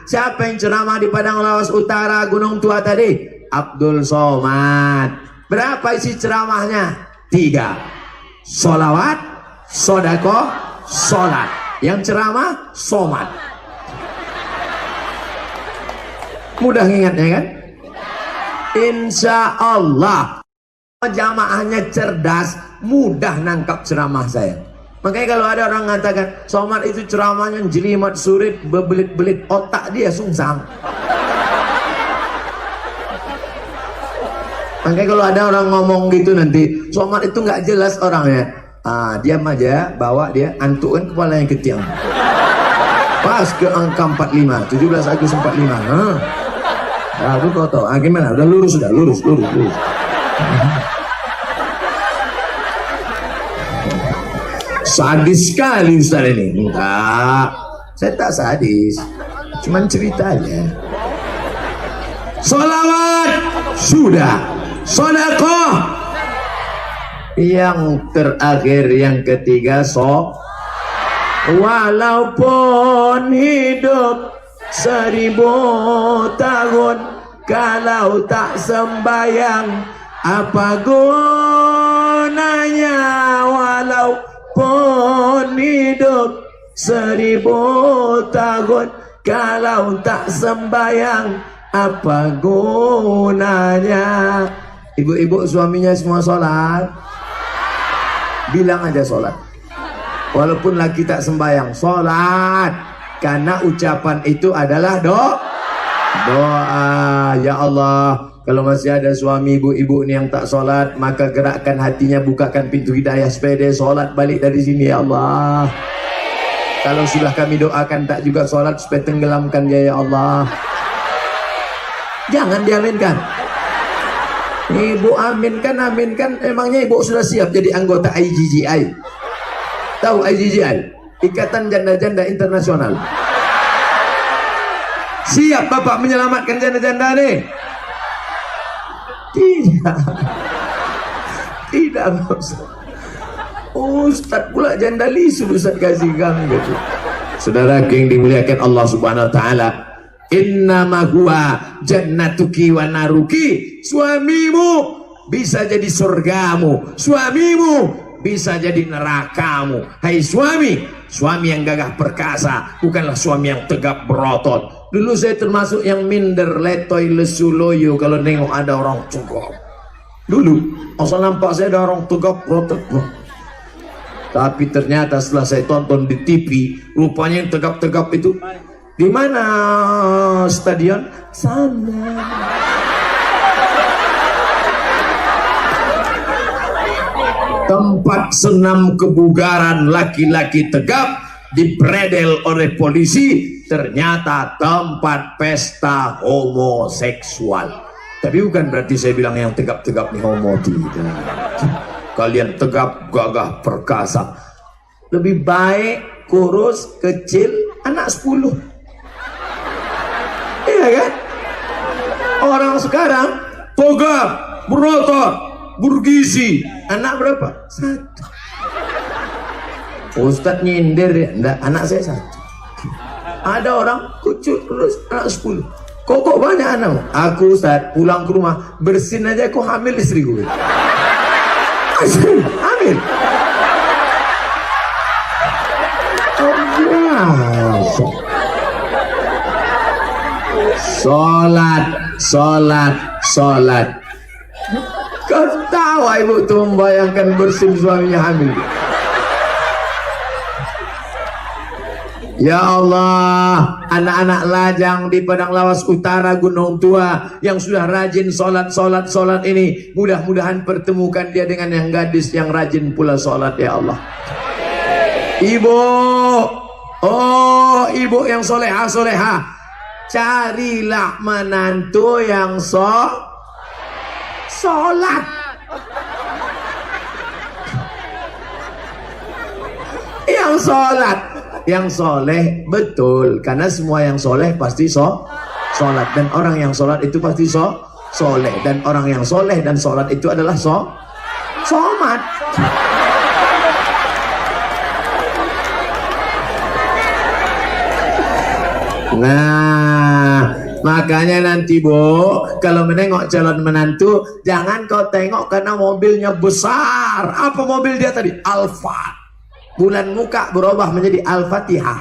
siapa yang ceramah di Padang Lawas Utara Gunung Tua tadi? Abdul Somad. Berapa isi ceramahnya? 3. Sholawat, sodako, sholat. Yang ceramah Somad. Mudah ingatnya kan? Insya Allah jamaahnya cerdas, mudah nangkap ceramah saya. Makanya kalau ada orang mengatakan Somad itu ceramahnya jelimat surit, bebelit-belit, otak dia sungsang. Makanya kalau ada orang ngomong gitu nanti Somad itu nggak jelas orangnya, diam aja, bawa dia antukkan kepala yang ketiang. Pas ke angka 45, 17 Agustus 45. Aku kau tahu, gimana? Udah lurus. Sadis sekali Ustaz ini. Enggak, saya tak sadis, cuman cerita aja. Sholawat sudah, sedekah yang terakhir, yang ketiga walaupun hidup 1000 tahun, kalau tak sembayang apa gunanya? Walaupun hidup 1000 tahun. Kalau tak sembayang, apa gunanya? Ibu-ibu suaminya semua sholat, bilang aja sholat. Walaupun lagi tak sembayang, sholat. Karena ucapan itu adalah doa. Ya Allah, kalau masih ada suami ibu-ibu ini yang tak sholat, maka gerakkan hatinya, bukakan pintu hidayah supaya dia sholat balik dari sini ya Allah. Kalau sudah kami doakan tak juga sholat, supaya tenggelamkan dia ya Allah. Jangan diaminkan. Ibu aminkan, aminkan. Emangnya ibu sudah siap jadi anggota IGGI? Tahu IGGI? Ikatan Janda-Janda Internasional. Siap Bapak menyelamatkan janda-janda nih? Tidak. Tidak Ustaz. Ustaz pula janda lisu Ustaz kasih kami gitu. Saudara yang dimuliakan Allah Subhanahu wa taala, innama huwa jannatuki wa naruki. Suamimu bisa jadi surgamu, suamimu bisa jadi nerakamu. Hai suami, suami yang gagah perkasa, bukanlah suami yang tegap berotot. Dulu saya termasuk yang minder, letoy, lesu, loyo kalau nengok ada orang tegap. Dulu asal nampak saya ada orang tegap berotot. Tapi ternyata setelah saya tonton di TV, rupanya yang tegap-tegap itu di mana stadion? Sana. Tempat senam kebugaran laki-laki tegap dipredel oleh polisi, ternyata tempat pesta homoseksual. Tapi bukan berarti saya bilang yang tegap-tegap nih homo, tidak. Kalian tegap, gagah, perkasa. Lebih baik kurus, kecil, anak 10. Iya kan? Orang sekarang tegap, berotot, bergizi. Anak berapa? 1. Ustadz nyindir ya? Enggak, anak saya 1. Ada orang kucut, kurus, anak 10. Kok banyak anak? Aku Ustadz pulang ke rumah, bersin aja kok hamil istri gue. Amin. Sholat. Kau tahu ibu tuh membayangkan bersin suaminya hamil. Ya Allah, anak-anak lajang di Padang Lawas Utara Gunung Tua yang sudah rajin sholat ini, mudah-mudahan pertemukan dia dengan yang gadis yang rajin pula sholat ya Allah. Ibu, oh ibu yang soleha, carilah menantu yang sholat. Yang sholat, yang soleh, betul, karena semua yang soleh pasti sholat, dan orang yang sholat itu pasti soleh, dan orang yang soleh dan sholat itu adalah somat. Nah, makanya nanti Bu, kalau menengok calon menantu, jangan kau tengok karena mobilnya besar. Apa mobil dia tadi? Alfa. Bulan muka berubah menjadi Al-Fatihah.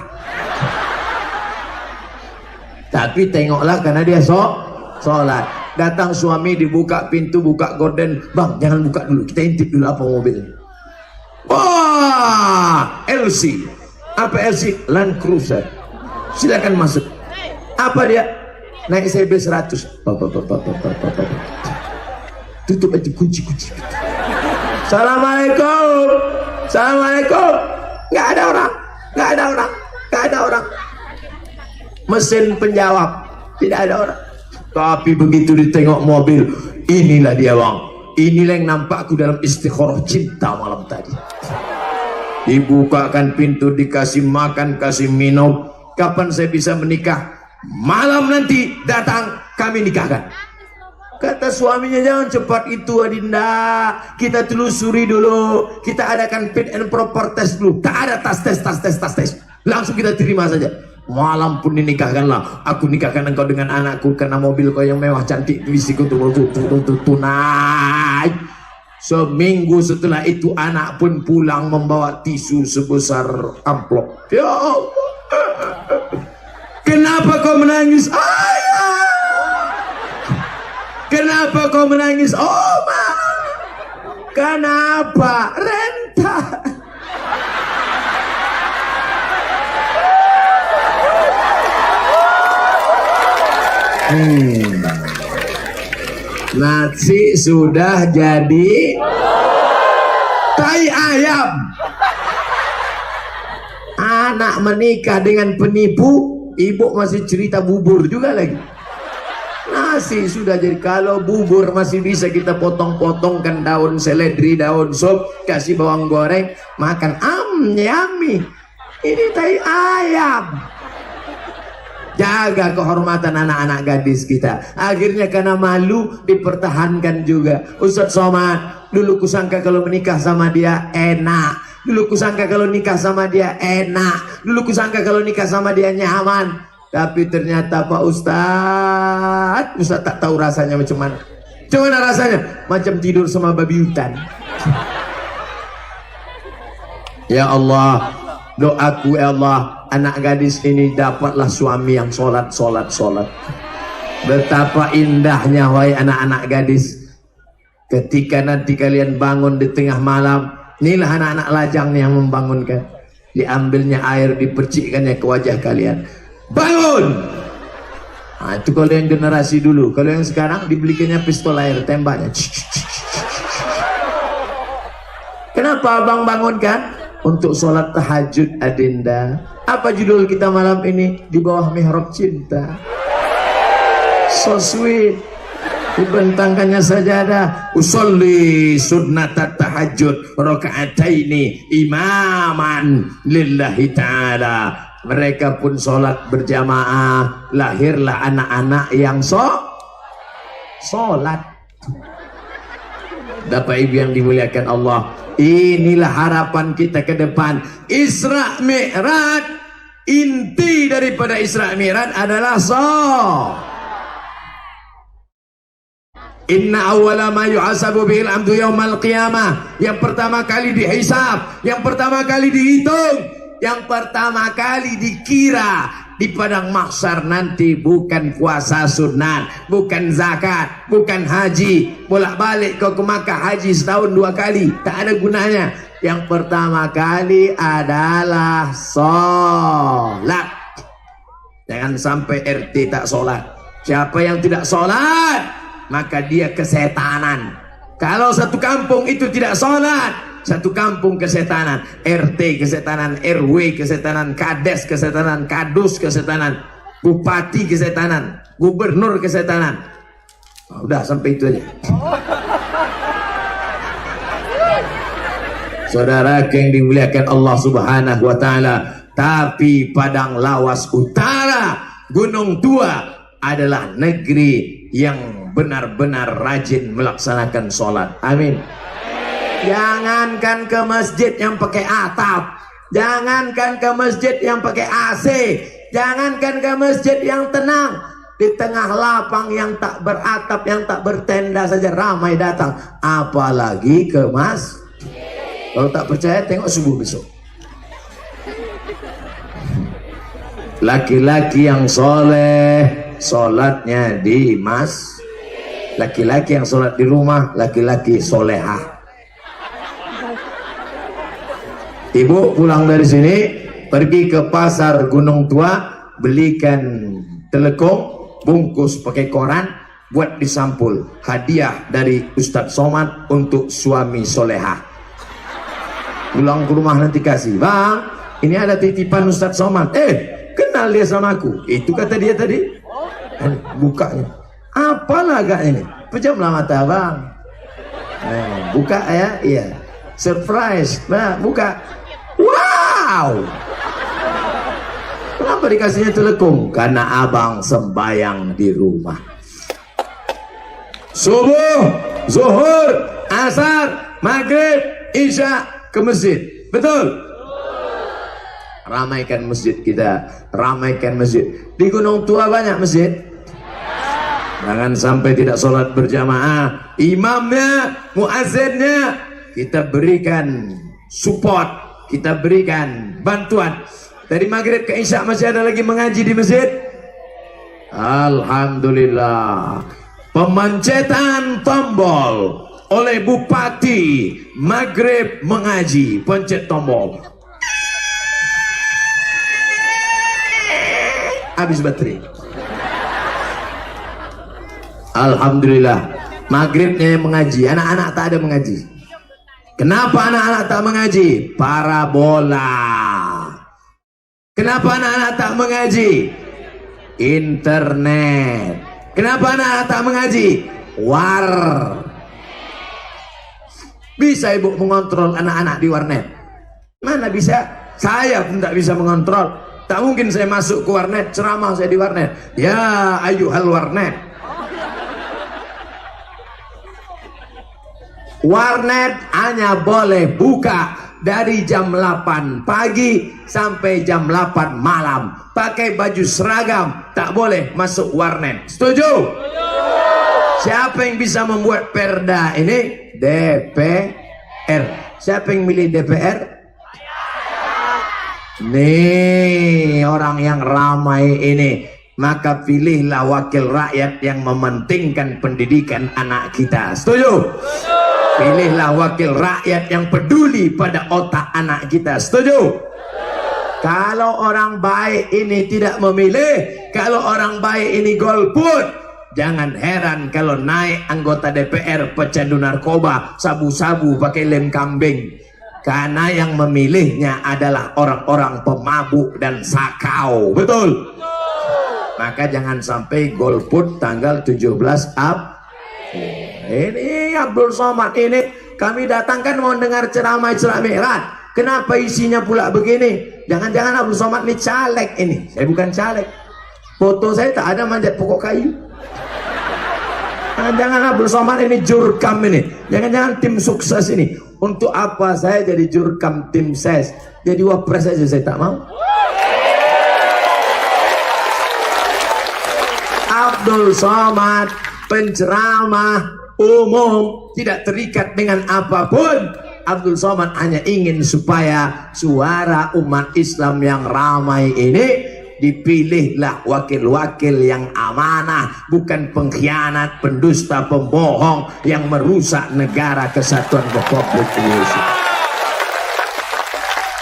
Tapi tengoklah karena dia sholat. Datang suami, dibuka pintu, buka gorden. Bang, jangan buka dulu, kita intip dulu apa mobilnya. Wah, LC. Apa LC? Land Cruiser. Silakan masuk. Apa dia? Naik CB 100. Tutup aja kunci. Assalamualaikum. Nggak ada orang. Mesin penjawab, tidak ada orang. Tapi begitu ditengok mobil, inilah dia bang. Inilah yang nampakku dalam istikharah cinta malam tadi. Dibukakan pintu, dikasih makan, kasih minum. Kapan saya bisa menikah? Malam nanti datang, kami nikahkan. Kata suaminya, jangan cepat itu Adinda, kita telusuri dulu, kita adakan fit and proper test dulu. Tak ada tas tes, langsung kita terima saja. Malam pun dinikahkanlah. Aku nikahkan engkau dengan anakku karena mobil kau yang mewah cantik, visiku tunai. Seminggu setelah itu anak pun pulang membawa tisu sebesar amplop. Ya Allah, kenapa kau menangis ayah? Kenapa kau menangis oma? Kenapa renta? Nasi sudah jadi tai ayam. Anak menikah dengan penipu, ibu masih cerita bubur juga lagi. Nasi sudah jadi. Kalau bubur masih bisa kita potong-potongkan daun seledri, daun sop, kasih bawang goreng, makan yummy. Ini tai ayam. Jaga kehormatan anak-anak gadis kita. Akhirnya karena malu dipertahankan juga. Ustadz Somad, dulu kusangka kalau menikah sama dia enak. Dulu kusangka kalau nikah sama dia enak. Dulu kusangka kalau nikah sama dia nyaman. Tapi ternyata Pak Ustadz tak tahu rasanya macam mana. Gimana rasanya? Macam tidur sama babi hutan. Ya Allah, doaku ya Allah, anak gadis ini dapatlah suami yang sholat. Betapa indahnya wahai anak-anak gadis, ketika nanti kalian bangun di tengah malam, inilah anak-anak lajang yang membangunkan. Diambilnya air, dipercikkannya ke wajah kalian. Bangun! Nah, itu kalau yang generasi dulu. Kalau yang sekarang dibelikannya pistol air, tembaknya. Kenapa abang bangunkan? Untuk sholat tahajud adinda. Apa judul kita malam ini? Di bawah mihrab cinta. So sweet. Dibentangkannya sajadah. Usolli sunnatat tahajud rakaataini imaman lillahi ta'ala. Mereka pun sholat berjamaah. Lahirlah anak-anak yang sholat. Bapak Ibu yang dimuliakan Allah, inilah harapan kita ke depan. Isra Mi'raj, inti daripada Isra Mi'raj adalah Inna awwala ma yuhasabu bihil abdu yaumal qiyamah. Yang pertama kali dihisab, yang pertama kali dihitung, yang pertama kali dikira di padang mahsyar nanti bukan puasa sunat, bukan zakat, bukan haji, bolak-balik kau ke Makkah haji setahun 2 kali, tak ada gunanya. Yang pertama kali adalah sholat. Jangan sampai RT tak sholat. Siapa yang tidak sholat, maka dia kesetanan. Kalau satu kampung itu tidak sholat, satu kampung kesetanan. RT kesetanan, RW kesetanan, Kades kesetanan, Kadus kesetanan, Bupati kesetanan, Gubernur kesetanan. Udah sampai itu aja. Saudara yang dimuliakan Allah Subhanahu wa taala, tapi Padang Lawas Utara, Gunung Tua adalah negeri yang benar-benar rajin melaksanakan sholat. Amin. Jangankan ke masjid yang pakai atap, jangankan ke masjid yang pakai AC, jangankan ke masjid yang tenang, di tengah lapang yang tak beratap, yang tak bertenda saja ramai datang, apalagi ke masjid. Kalau tak percaya tengok subuh besok. Laki-laki yang soleh sholatnya di masjid. Laki-laki yang sholat di rumah, laki-laki solehah. Ibu pulang dari sini, pergi ke pasar Gunung Tua, belikan telekung, bungkus pakai koran, buat disampul. Hadiah dari Ustadz Somad untuk suami solehah. Pulang ke rumah nanti kasih, bang, ini ada titipan Ustadz Somad. Kenal dia sama aku. Itu kata dia tadi. Bukanya. Apalah agak ini? Pejamlah mata bang. Buka ya, iya. Surprise, nah, buka. Wow, kenapa dikasihnya telekung? Karena abang sembayang di rumah. Subuh, zuhur, asar, maghrib, isya ke masjid. Betul? Ramaikan masjid kita, ramaikan masjid. Di Gunung Tua banyak masjid. Jangan sampai tidak sholat berjamaah. Imamnya, muazzinnya, kita berikan support, kita berikan bantuan. Dari maghrib ke isya masih ada lagi mengaji di masjid. Alhamdulillah. Pemancetan tombol oleh Bupati, maghrib mengaji, pencet tombol. Habis baterai. Alhamdulillah, maghribnya yang mengaji, anak-anak tak ada mengaji. Kenapa anak-anak tak mengaji? Parabola. Kenapa anak-anak tak mengaji? Internet. Kenapa anak-anak tak mengaji? War. Bisa ibu mengontrol anak-anak di warnet? Mana bisa? Saya pun tak bisa mengontrol. Tak mungkin saya masuk ke warnet, ceramah saya di warnet. Ya ayuhal warnet. Warnet hanya boleh buka dari jam 8 pagi sampai jam 8 malam. Pakai baju seragam, tak boleh masuk warnet. Setuju? Siapa yang bisa membuat perda ini? DPR. Siapa yang milih DPR? Nih orang yang ramai ini. Maka pilihlah wakil rakyat yang mementingkan pendidikan anak kita. Setuju? Pilihlah wakil rakyat yang peduli pada otak anak kita. Setuju? Kalau orang baik ini tidak memilih, kalau orang baik ini golput, jangan heran kalau naik anggota DPR pecandu narkoba, sabu-sabu pakai lem kambing. Karena yang memilihnya adalah orang-orang pemabuk dan sakau. Betul? Maka jangan sampai golput tanggal 17 April. Ini Abdul Somad ini kami datangkan mau dengar ceramah Isra Mi'raj. Kenapa isinya pula begini? Jangan-jangan Abdul Somad ini caleg ini. Saya bukan caleg. Foto saya tak ada manjat pokok kayu. Jangan-jangan Abdul Somad ini jurkam ini. Jangan-jangan tim sukses ini. Untuk apa saya jadi jurkam tim ses? Jadi wapres saja saya tak mau. Abdul Somad penceramah umum, tidak terikat dengan apapun. Abdul Somad hanya ingin supaya suara umat Islam yang ramai ini dipilihlah wakil-wakil yang amanah, bukan pengkhianat, pendusta, pembohong yang merusak negara kesatuan Republik Indonesia.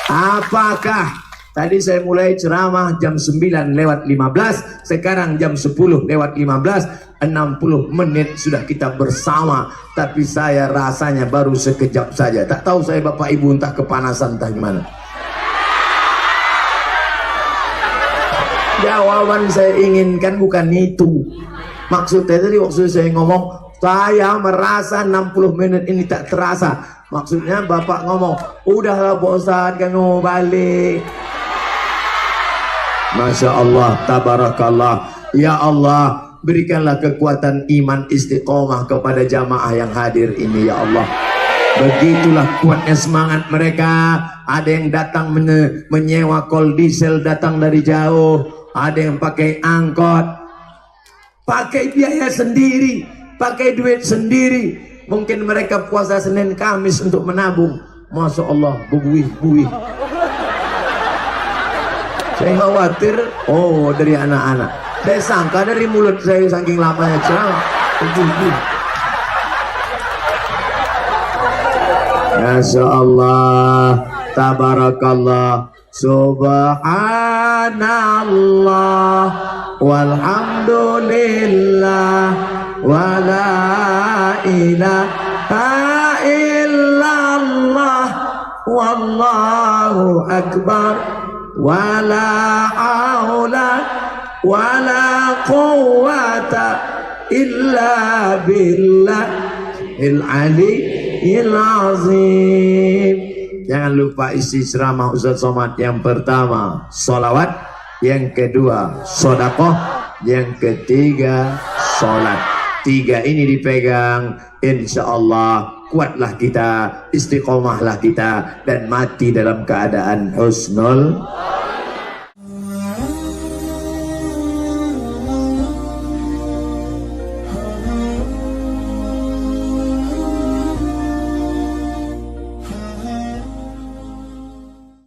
Apakah tadi saya mulai ceramah jam 9:15, sekarang jam 10:15, 60 menit sudah kita bersama, tapi saya rasanya baru sekejap saja. Tak tahu saya Bapak Ibu entah kepanasan entah gimana. Jawaban saya inginkan bukan itu. Maksudnya tadi waktu saya ngomong, saya merasa 60 menit ini tak terasa. Maksudnya Bapak ngomong, udahlah Pak Ustadz kan mau balik. Masya Allah, tabarakallah. Ya Allah, berikanlah kekuatan iman istiqomah kepada jamaah yang hadir ini ya Allah. Begitulah kuatnya semangat mereka. Ada yang datang menyewa kol diesel, datang dari jauh. Ada yang pakai angkot, pakai biaya sendiri, pakai duit sendiri. Mungkin mereka puasa Senin Kamis untuk menabung. Masya Allah, buih-buih. Saya khawatir, oh dari anak-anak. Saya sangka dari mulut saya saking lamanya ceramah. Masya Allah, tabarakallah, subhanallah, walhamdulillah, wala ilaha illallah, wallahu akbar, wala haula wala quwwata illa billahil aliyyil azim. Jangan lupa isi ceramah Ustaz Somad. Yang pertama sholawat, yang kedua sodakoh, yang ketiga sholat. Tiga ini dipegang, insya Allah kuatlah kita, istiqomahlah kita, dan mati dalam keadaan husnul